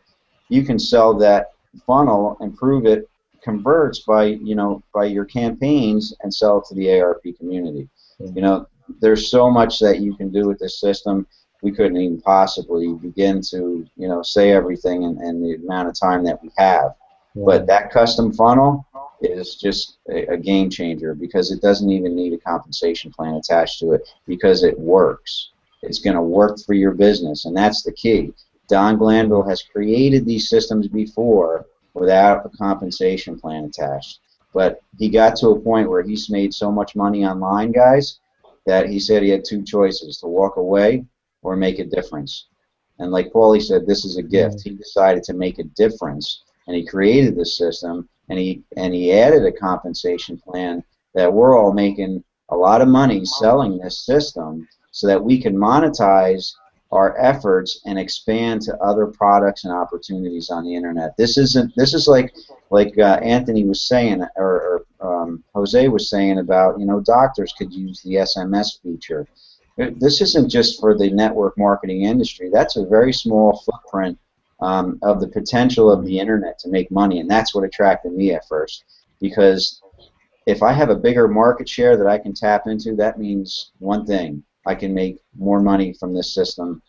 You can sell that funnel and prove it converts by your campaigns and sell it to the ARP community. You know, there's so much that you can do with this system. We couldn't even possibly begin to, you know, say everything in the amount of time that we have. But that custom funnel is just a game changer because it doesn't even need a compensation plan attached to it because it works. It's going to work for your business, and that's the key. Don Glanville has created these systems before without a compensation plan attached. But he got to a point where he's made so much money online, guys, that he said he had two choices, to walk away or make a difference. And like Paulie said, this is a gift. He decided to make a difference, and he created this system, and he added a compensation plan that we're all making a lot of money selling this system so that we can monetize our efforts and expand to other products and opportunities on the internet. This is like Anthony was saying, or Jose was saying about, doctors could use the SMS feature. This isn't just for the network marketing industry. That's a very small footprint of the potential of the internet to make money, and that's what attracted me at first. Because if I have a bigger market share that I can tap into, that means one thing: I can make more money from this system,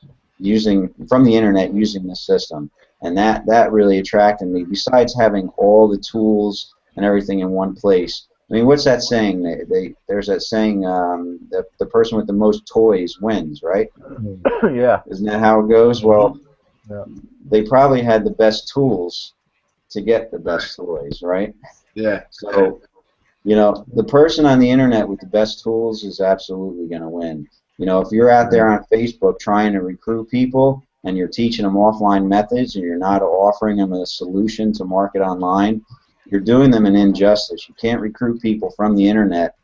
from the internet using this system, and that really attracted me. Besides having all the tools and everything in one place. I mean, what's that saying? There's that saying, the person with the most toys wins, right? Yeah. Isn't that how it goes? Well, Yeah. they probably had the best tools to get the best toys, right? Yeah. So, the person on the internet with the best tools is absolutely going to win. If you're out there on Facebook trying to recruit people and you're teaching them offline methods and you're not offering them a solution to market online, you're doing them an injustice. You can't recruit people from the internet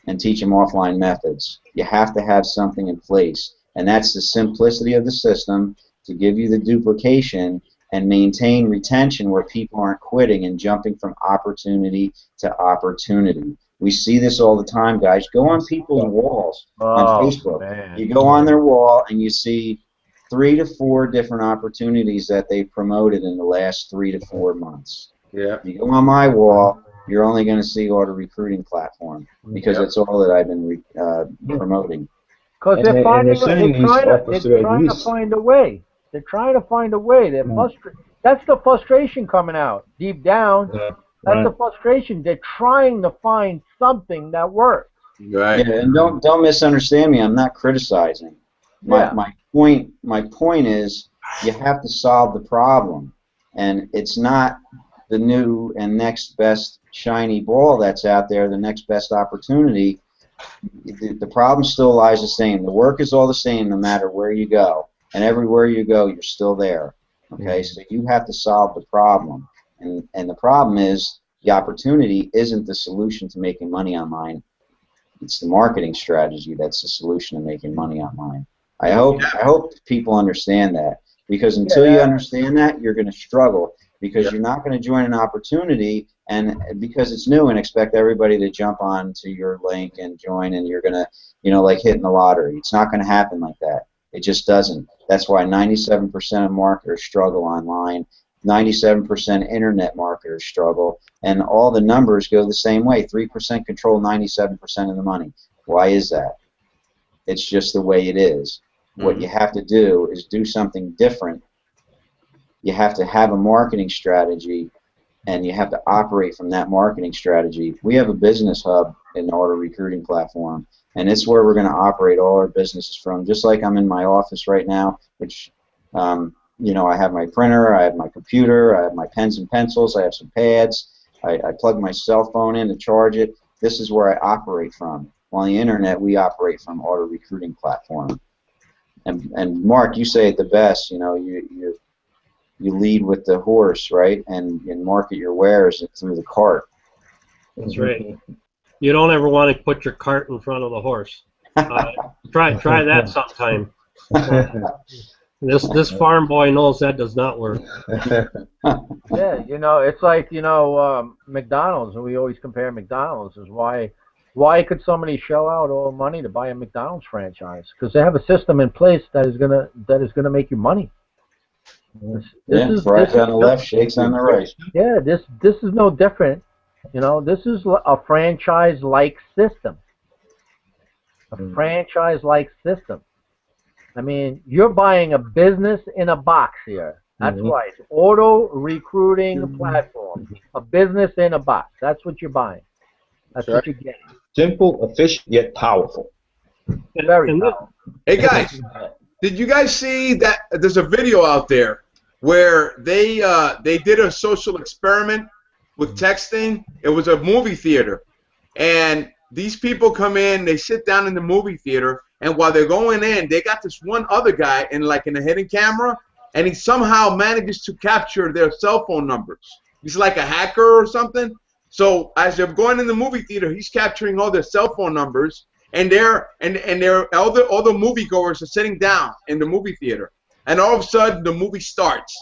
and teach them offline methods. You have to have something in place, and that's the simplicity of the system to give you the duplication and maintain retention where people aren't quitting and jumping from opportunity to opportunity. We see this all the time, guys. Go on people's walls on Facebook. Man. You go on their wall and you see 3 to 4 different opportunities that they promoted in the last 3 to 4 months. Yeah. You go on my wall, you're only going to see auto recruiting platform because it's all that I've been promoting. Because And they're they're saying these offers to their trying to lease. find a way. They're trying to find a way. They're That's the frustration coming out deep down. That's the frustration. They're trying to find something that works. Right. Yeah, and don't misunderstand me. I'm not criticizing. My point is you have to solve the problem, and it's not the new and next best shiny ball that's out there, the next best opportunity. The problem still lies the same. The work is all the same no matter where you go, and everywhere you go, you're still there. Okay, so you have to solve the problem, and the problem is the opportunity isn't the solution to making money online. It's the marketing strategy that's the solution to making money online. I hope people understand that, because until you understand that, you're going to struggle, because you're not going to join an opportunity and because it's new and expect everybody to jump on to your link and join, and you're going to, like hitting the lottery. It's not going to happen like that. It just doesn't. That's why 97% of marketers struggle online. 97% internet marketers struggle, and all the numbers go the same way. 3% control 97% of the money. Why is that? It's just the way it is. What you have to do is do something different. You have to have a marketing strategy, and you have to operate from that marketing strategy. We have a business hub in the auto recruiting platform, and it's where we're going to operate all our businesses from. Just like I'm in my office right now, which I have my printer, I have my computer, I have my pens and pencils, I have some pads, I plug my cell phone in to charge it. This is where I operate from. On the internet, we operate from auto recruiting platform. And Mark, you say it the best. You lead with the horse, right? And market your wares through the cart. That's right. You don't ever want to put your cart in front of the horse. Try that sometime. This farm boy knows that does not work. Yeah, it's like McDonald's, and we always compare McDonald's. Is why could somebody shell out all the money to buy a McDonald's franchise? Because they have a system in place that is gonna make you money. Fries on the left, shakes on the right. Yeah, this is no different. This is a franchise-like system. A franchise-like system. I mean, you're buying a business in a box here. That's right. Auto recruiting platform. A business in a box. That's what you're buying. That's what you're getting. Simple, efficient, yet powerful. Very powerful. Hey guys, did you guys see that there's a video out there where they did a social experiment with texting? It was a movie theater, and these people come in, they sit down in the movie theater, and while they're going in, they got this one other guy in a hidden camera, and he somehow manages to capture their cell phone numbers. He's like a hacker or something. So as they're going in the movie theater, he's capturing all their cell phone numbers, and all the moviegoers are sitting down in the movie theater, and all of a sudden the movie starts,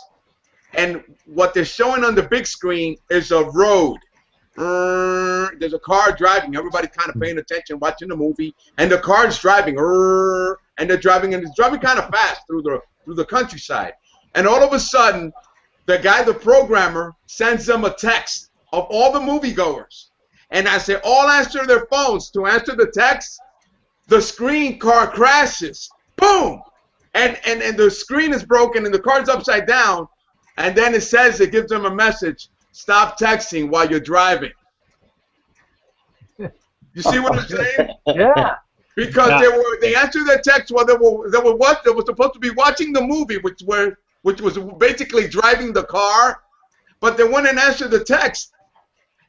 and what they're showing on the big screen is a road, There's a car driving. Everybody's kind of paying attention, watching the movie, and the car's driving. And they're driving, and it's driving kind of fast through the countryside. And all of a sudden, the programmer, sends them a text of all the moviegoers. And as they all answer their phones to answer the text, the car crashes. Boom! And the screen is broken, and the car's upside down. And then it gives them a message: stop texting while you're driving. You see what I'm saying? Yeah. Because they answered their text while they were supposed to be watching the movie, which was basically driving the car, but they went and answered the text.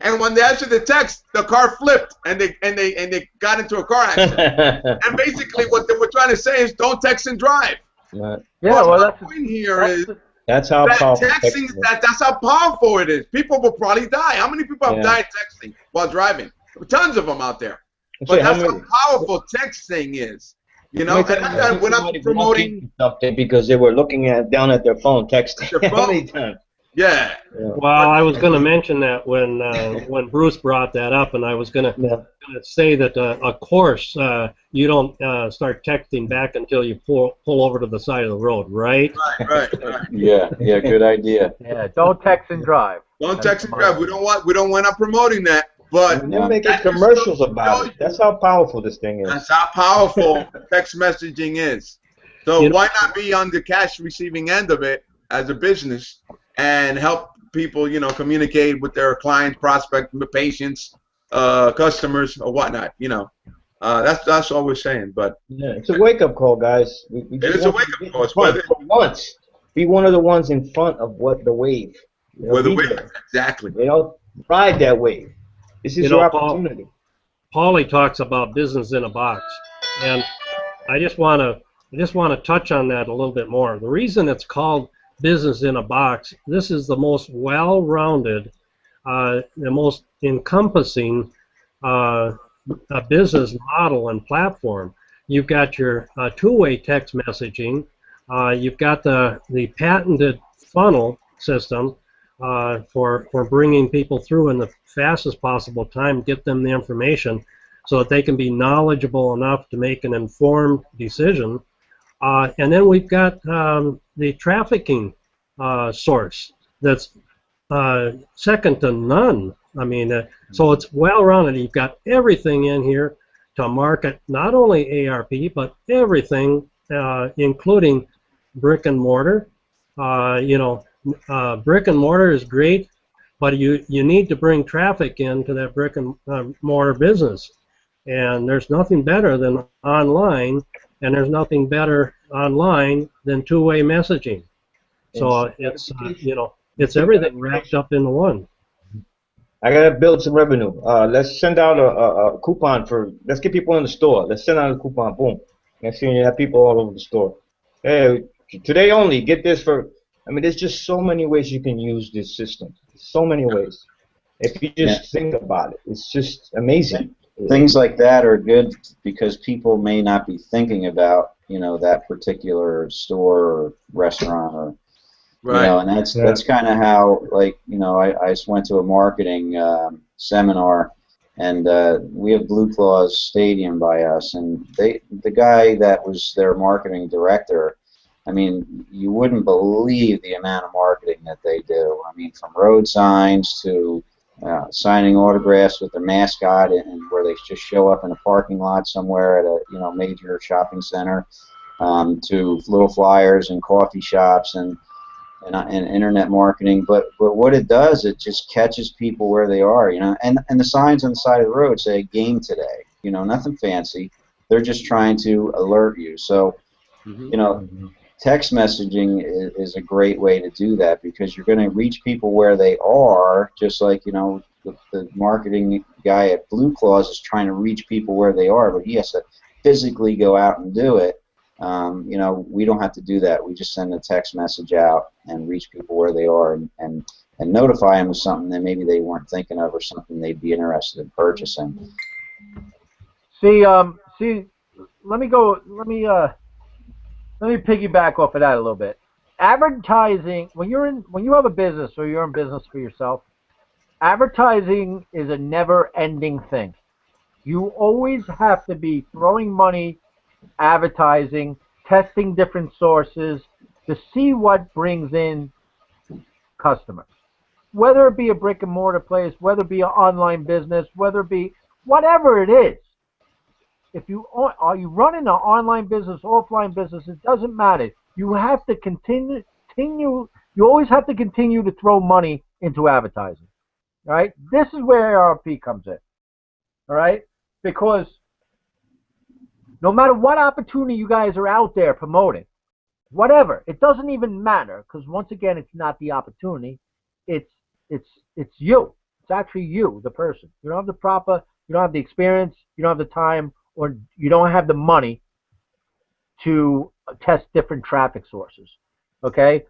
And when they answered the text, the car flipped, and they got into a car accident. And basically, what they were trying to say is, don't text and drive. Right. Yeah. Well, that's the point here is that's how powerful texting. That's how powerful it is. People will probably die. How many people have died texting while driving? Tons of them out there. But that's how powerful texting is. You know, and we're not promoting something because they were looking down at their phone texting. Their phone. How many times? Yeah. Well, I was going to mention that when Bruce brought that up, and I was going to say that, of course, you don't start texting back until you pull over to the side of the road, right? Right. Yeah, good idea. Yeah, don't text and drive. Don't text and drive. We don't want to promoting that. But they're making commercials about it. That's how powerful this thing is. That's how powerful text messaging is. So why not be on the cash receiving end of it as a business and help people, communicate with their clients, prospects, patients, customers, or whatnot. That's all we're saying. But it's a wake up call, guys. It is a wake up call. For once, be one of the ones in front of the wave. Exactly. Ride that wave. This is your opportunity. Paulie talks about business in a box, and I just want to touch on that a little bit more. The reason it's called business in a box, this is the most well-rounded, the most encompassing business model and platform. You've got your two-way text messaging. You've got the patented funnel system for bringing people through in the fastest possible time, get them the information so that they can be knowledgeable enough to make an informed decision. And then we've got the trafficking source that's second to none. I mean, so it's well-rounded. You've got everything in here to market not only ARP, but everything, including brick and mortar. Brick and mortar is great, but you need to bring traffic into that brick and mortar business. And there's nothing better than online, and there's nothing better online than two-way messaging. So it's everything wrapped up into one. I gotta build some revenue. Let's send out a coupon let's get people in the store. Let's send out a coupon. Boom. Next thing you have people all over the store. Hey, today only, get this for. I mean, there's just so many ways you can use this system. So many ways. If you just think about it, it's just amazing. Things like that are good because people may not be thinking about, that particular store or restaurant or, and that's kind of how, I just went to a marketing seminar, and we have Blue Claws Stadium by us, and the guy that was their marketing director, I mean, you wouldn't believe the amount of marketing that they do. I mean, from road signs to signing autographs with their mascot, and where they just show up in a parking lot somewhere at a major shopping center, to little flyers and coffee shops and internet marketing. But what it does, it just catches people where they are, And the signs on the side of the road say "Game today," nothing fancy. They're just trying to alert you. So, text messaging is a great way to do that because you're going to reach people where they are, just like, the marketing guy at Blue Claws is trying to reach people where they are, but he has to physically go out and do it. We don't have to do that. We just send a text message out and reach people where they are and notify them of something that maybe they weren't thinking of or something they'd be interested in purchasing. See, let me piggyback off of that a little bit. Advertising, when you have a business or you're in business for yourself, advertising is a never-ending thing. You always have to be throwing money, advertising, testing different sources to see what brings in customers. Whether it be a brick and mortar place, whether it be an online business, whether it be whatever it is. If you are you running an online business, offline business, it doesn't matter. You have to continue. You always have to continue to throw money into advertising. All right. This is where ARP comes in. All right, because no matter what opportunity you guys are out there promoting, whatever, it doesn't even matter, because once again, it's not the opportunity. It's you. It's actually you, the person. You don't have you don't have the experience, you don't have the time, or you don't have the money to test different traffic sources. Okay?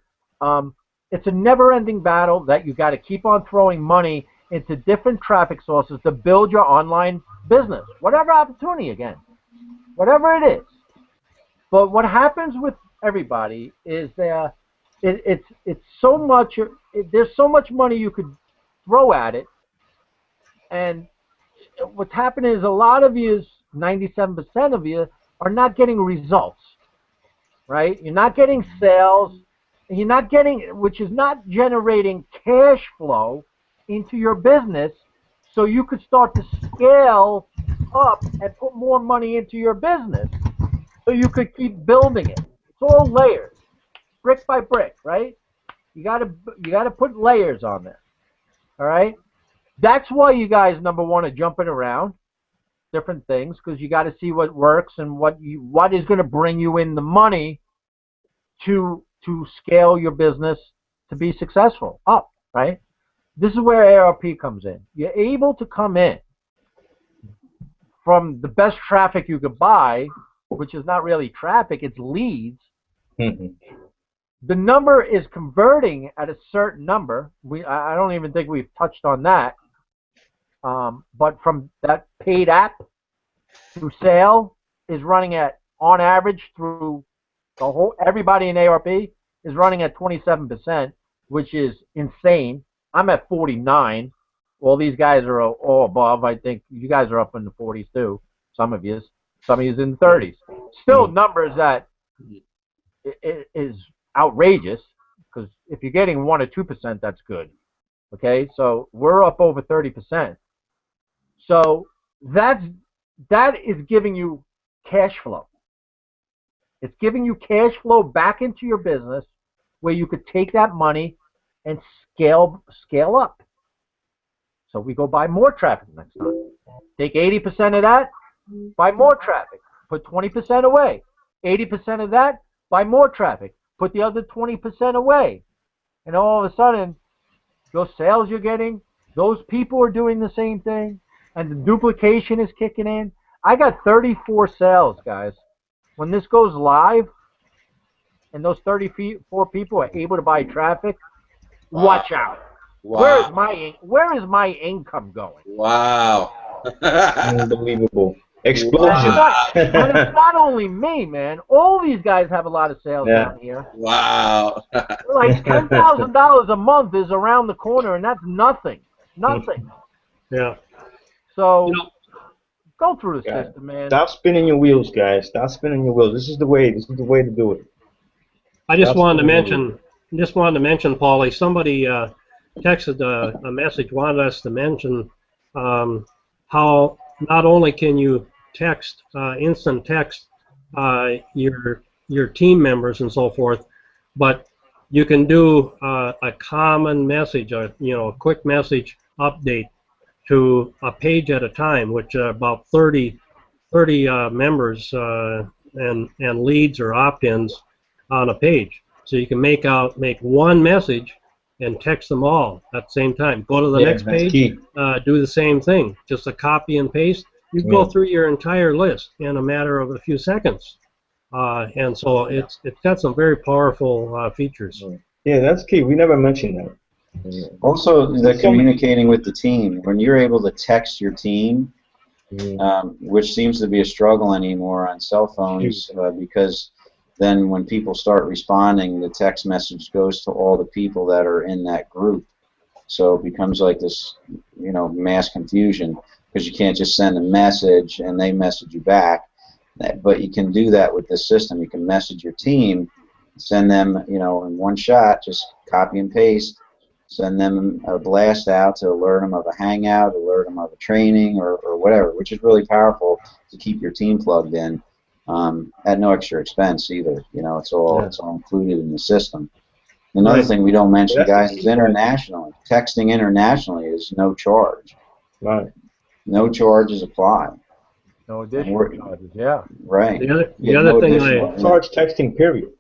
It's a never-ending battle that you got to keep on throwing money into different traffic sources to build your online business. Whatever opportunity, again. Whatever it is. But what happens with everybody is it's so much, there's so much money you could throw at it, and what's happening is a lot of you, 97% of you, are not getting results, right? You're not getting sales, and you're not getting, which is not generating cash flow into your business, so you could start to scale up and put more money into your business, so you could keep building it. It's all layers, brick by brick, right? You gotta put layers on this. All right. That's why you guys, number one, are jumping around different things, because you got to see what works and what is going to bring you in the money to scale your business to be successful up, right? This is where ARP comes in. You're able to come in from the best traffic you could buy, which is not really traffic, it's leads. The number is converting at a certain number. I don't even think we've touched on that. But from that paid app to sale is running at, on average, through the whole, everybody in ARP is running at 27%, which is insane. I'm at 49. Well, these guys are all above. I think you guys are up in the 40s too. Some of you in the 30s. Still numbers that is outrageous, because if you're getting 1 or 2%, that's good. Okay, so we're up over 30%. So that is giving you cash flow. It's giving you cash flow back into your business, where you could take that money and scale up. So we go buy more traffic next time. Take 80% of that, buy more traffic. Put 20% away. 80% of that, buy more traffic. Put the other 20% away. And all of a sudden, those sales you're getting, those people are doing the same thing, and the duplication is kicking in. I got 34 sales, guys. When this goes live, and those 34 people are able to buy traffic, watch out. Wow. Where is my income going? Wow. Unbelievable. Explosion. And it's not only me, man. All these guys have a lot of sales down here. Wow. Like $10,000 a month is around the corner, and that's nothing. Nothing. Yeah. So go through the system, man. Stop spinning your wheels, guys. Stop spinning your wheels. This is the way. This is the way to do it. I just wanted to mention, Paulie, somebody texted a message, wanted us to mention how not only can you text, instant text your team members and so forth, but you can do a common message, a quick message update to a page at a time, which about 30 members and leads or opt-ins on a page. So you can make one message and text them all at the same time. Go to the next page, do the same thing. Just a copy and paste. You can go through your entire list in a matter of a few seconds. And so it's got some very powerful features. Yeah, that's key. We never mentioned that. Also, the communicating with the team. When you're able to text your team, which seems to be a struggle anymore on cell phones, because then when people start responding, the text message goes to all the people that are in that group. So it becomes like this, mass confusion because you can't just send a message and they message you back. But you can do that with this system. You can message your team, send them, in one shot, just copy and paste, send them a blast out to alert them of a Hangout, alert them of a training or whatever, which is really powerful to keep your team plugged in at no extra expense either. It's all included in the system. Another thing we don't mention, guys, is internationally. Texting internationally is no charge. Right. No charges apply. No additional charges, yeah. Right. The other thing charge texting, period.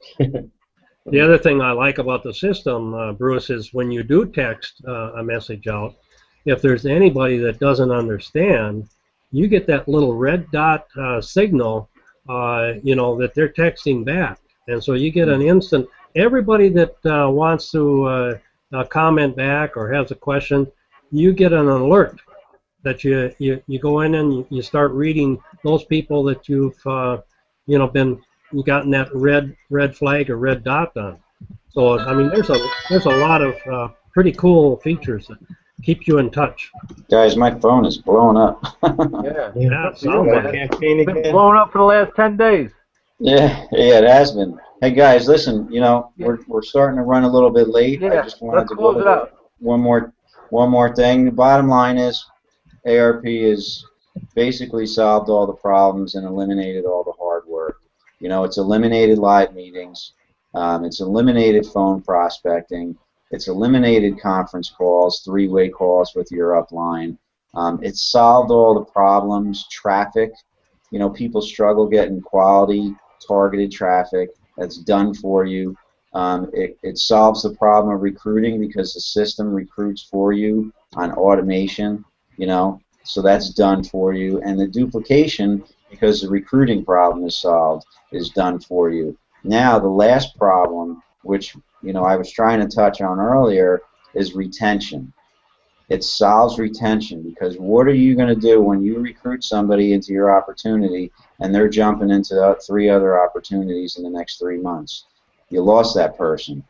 The other thing I like about the system, Bruce, is when you do text a message out, if there's anybody that doesn't understand, you get that little red dot signal, that they're texting back. And so you get an instant, everybody that wants to comment back or has a question, you get an alert that you go in and you start reading those people that you've you gotten that red flag or red dot on. So I mean, there's a lot of pretty cool features that keep you in touch. Guys, my phone is blowing up. Yeah, sounds like it's been blowing up for the last 10 days. Yeah, it has been. Hey guys, listen, we're starting to run a little bit late. Yeah, I just wanted to close it out. One more thing. The bottom line is ARP has basically solved all the problems and eliminated all the hard work. It's eliminated live meetings. It's eliminated phone prospecting. It's eliminated conference calls, three-way calls with your upline. It's solved all the problems, traffic. People struggle getting quality, targeted traffic. That's done for you. It solves the problem of recruiting because the system recruits for you on automation. So that's done for you. And the duplication, because the recruiting problem is solved, is done for you. Now the last problem, which I was trying to touch on earlier, is retention. It solves retention because what are you going to do when you recruit somebody into your opportunity and they're jumping into 3 other opportunities in the next 3 months? You lost that person,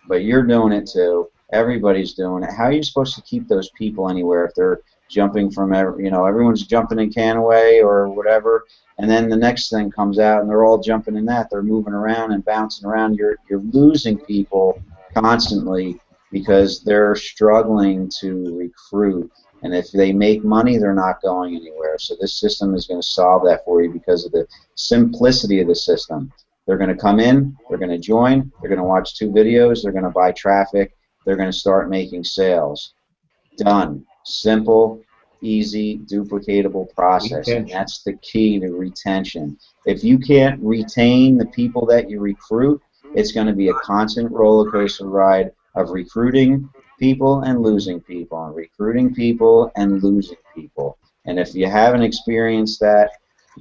but you're doing it too. Everybody's doing it. How are you supposed to keep those people anywhere if they're jumping from everyone's jumping in Canaway or whatever, and then the next thing comes out and they're all jumping in that. They're moving around and bouncing around. You're losing people constantly because they're struggling to recruit, and if they make money, they're not going anywhere. So this system is going to solve that for you because of the simplicity of the system. They're going to come in, they're going to join, they're going to watch 2 videos, they're going to buy traffic, they're going to start making sales. Done. Simple, easy, duplicatable process, and that's the key to retention. If you can't retain the people that you recruit, it's going to be a constant roller coaster ride of recruiting people and losing people, and recruiting people and losing people. And if you haven't experienced that,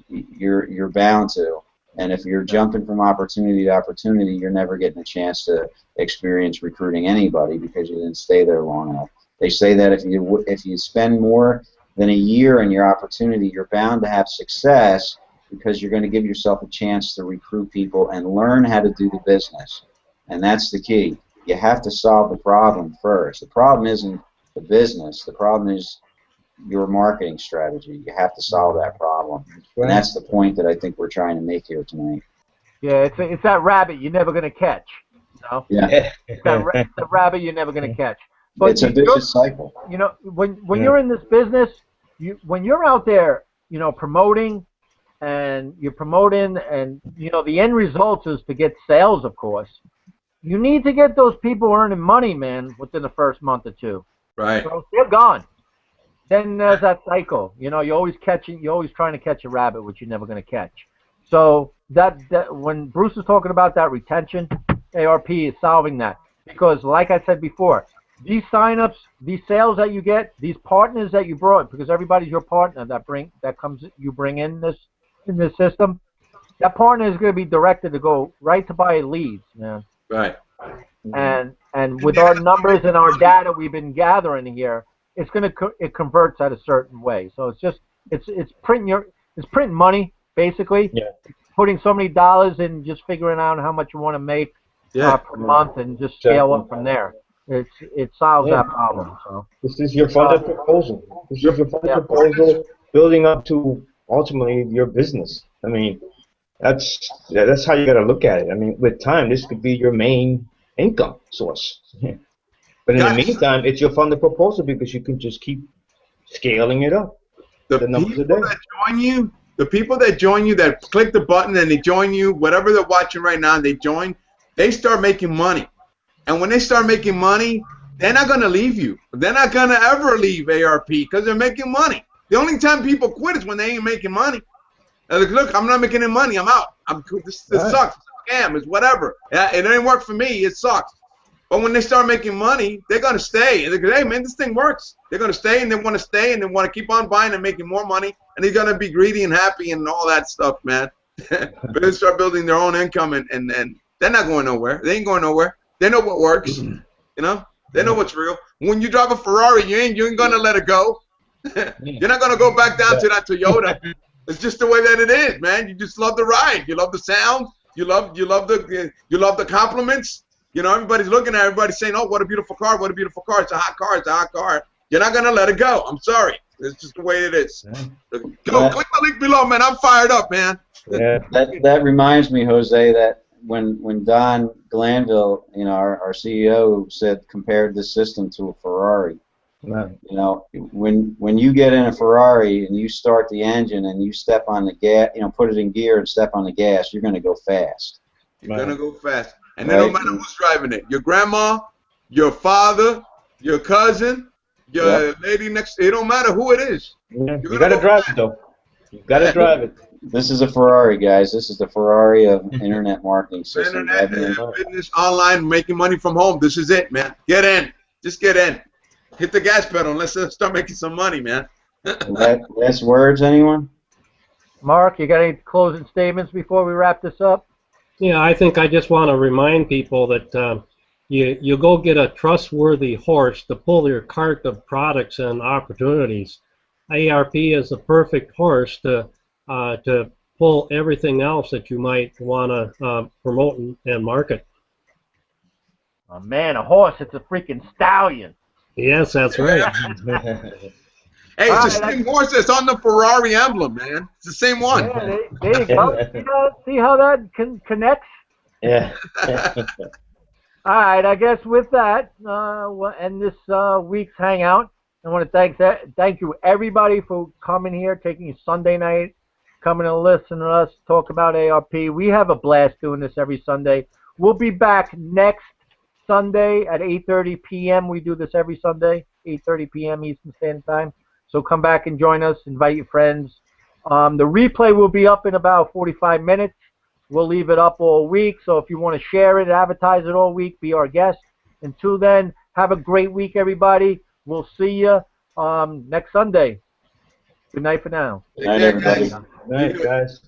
you're bound to. And if you're jumping from opportunity to opportunity, you're never getting a chance to experience recruiting anybody because you didn't stay there long enough. They say that if you spend more than a year in your opportunity, you're bound to have success because you're going to give yourself a chance to recruit people and learn how to do the business. And that's the key. You have to solve the problem first. The problem isn't the business. The problem is your marketing strategy. You have to solve that problem. And that's the point that I think we're trying to make here tonight. Yeah, it's that rabbit you're never going to catch. Yeah. It's the rabbit you're never going to catch. But it's a vicious cycle. When you're in this business, when you're out there, promoting, and you're promoting, and the end result is to get sales, of course. You need to get those people earning money, man, within the first month or 2. Right. So they're gone. Then there's that cycle. You're always trying to catch a rabbit, which you're never going to catch. So that when Bruce is talking about that retention, ARP is solving that because, like I said before, these signups, these sales that you get, these partners that you brought, because everybody's your partner you bring in this system. That partner is going to be directed to go right to buy leads, man. Right. And with our numbers and our data we've been gathering here, it converts at a certain way. So it's printing money basically. Yeah. It's putting so many dollars in, just figuring out how much you want to make per month, and just scale up from there. it solves Yeah. that problem. So This is your funded proposal. This is your funded Yeah. proposal building up to ultimately your business. I mean, that's how you got to look at it. I mean, with time, this could be your main income source. But in the Guys, meantime, it's your funded proposal because you can just keep scaling it up. the numbers a people day. that join you, the people that join you, that click the button and they join you, whatever they're watching right now, and they join, they start making money. And when they start making money, they're not going to leave you. They're not going to ever leave ARP because they're making money. The only time people quit is when they ain't making money. They're like, look, I'm not making any money. I'm out. This Right. sucks. It's a scam. It's whatever. It ain't work for me. It sucks. But when they start making money, they're going to stay. And they're going to, hey, man, this thing works. They're going to stay, and they want to stay, and they want to keep on buying and making more money. And they're going to be greedy and happy and all that stuff, man. But they start building their own income, and they're not going nowhere. They ain't going nowhere. They know what works. You know? They know what's real. When you drive a Ferrari, you ain't going to let it go. You're not going to go back down to that Toyota. It's just the way that it is, man. You just love the ride. You love the sound. You love the compliments. You know, everybody's looking at everybody saying, "Oh, what a beautiful car! What a beautiful car! It's a hot car! It's a hot car!" You're not gonna let it go. I'm sorry. It's just the way it is. Go click the link below, man. I'm fired up, man. Yeah. That reminds me, Jose, that when Don Glanville, you know, our CEO, said compared this system to a Ferrari. Right. You know, when you get in a Ferrari and you start the engine and you step on the gas, you know, put it in gear and step on the gas, you're going to go fast. You're gonna go fast, and it don't matter who's driving it. Your grandma, your father, your cousin, your lady next. It don't matter who it is. Yeah. You got to drive it though. You got to drive it. This is a Ferrari, guys. This is the Ferrari of internet marketing system. Internet, business, online, making money from home. This is it, man. Get in. Just get in. Hit the gas pedal and let's start making some money, man. Last words, anyone? Mark, you got any closing statements before we wrap this up? Yeah, I think I just want to remind people that you go get a trustworthy horse to pull your cart of products and opportunities. ARP is the perfect horse to pull everything else that you might want to promote and market. Oh, man, a horse, it's a freaking stallion. Yes, that's right. Hey, it's the same horse that's on the Ferrari emblem, man. It's the same one. Yeah, there you go. See how that connects? Yeah. All right, I guess with that, we'll end this week's Hangout. I want to thank you, everybody, for coming here, taking your Sunday night, coming to listen to us talk about ARP. We have a blast doing this every Sunday. We'll be back next Sunday at 8:30 p.m. We do this every Sunday, 8:30 p.m. Eastern Standard Time. So come back and join us. Invite your friends. The replay will be up in about 45 minutes. We'll leave it up all week. So if you want to share it, advertise it all week, be our guest. Until then, have a great week, everybody. We'll see you next Sunday. Good night for now. Good night, everybody. Good night, guys.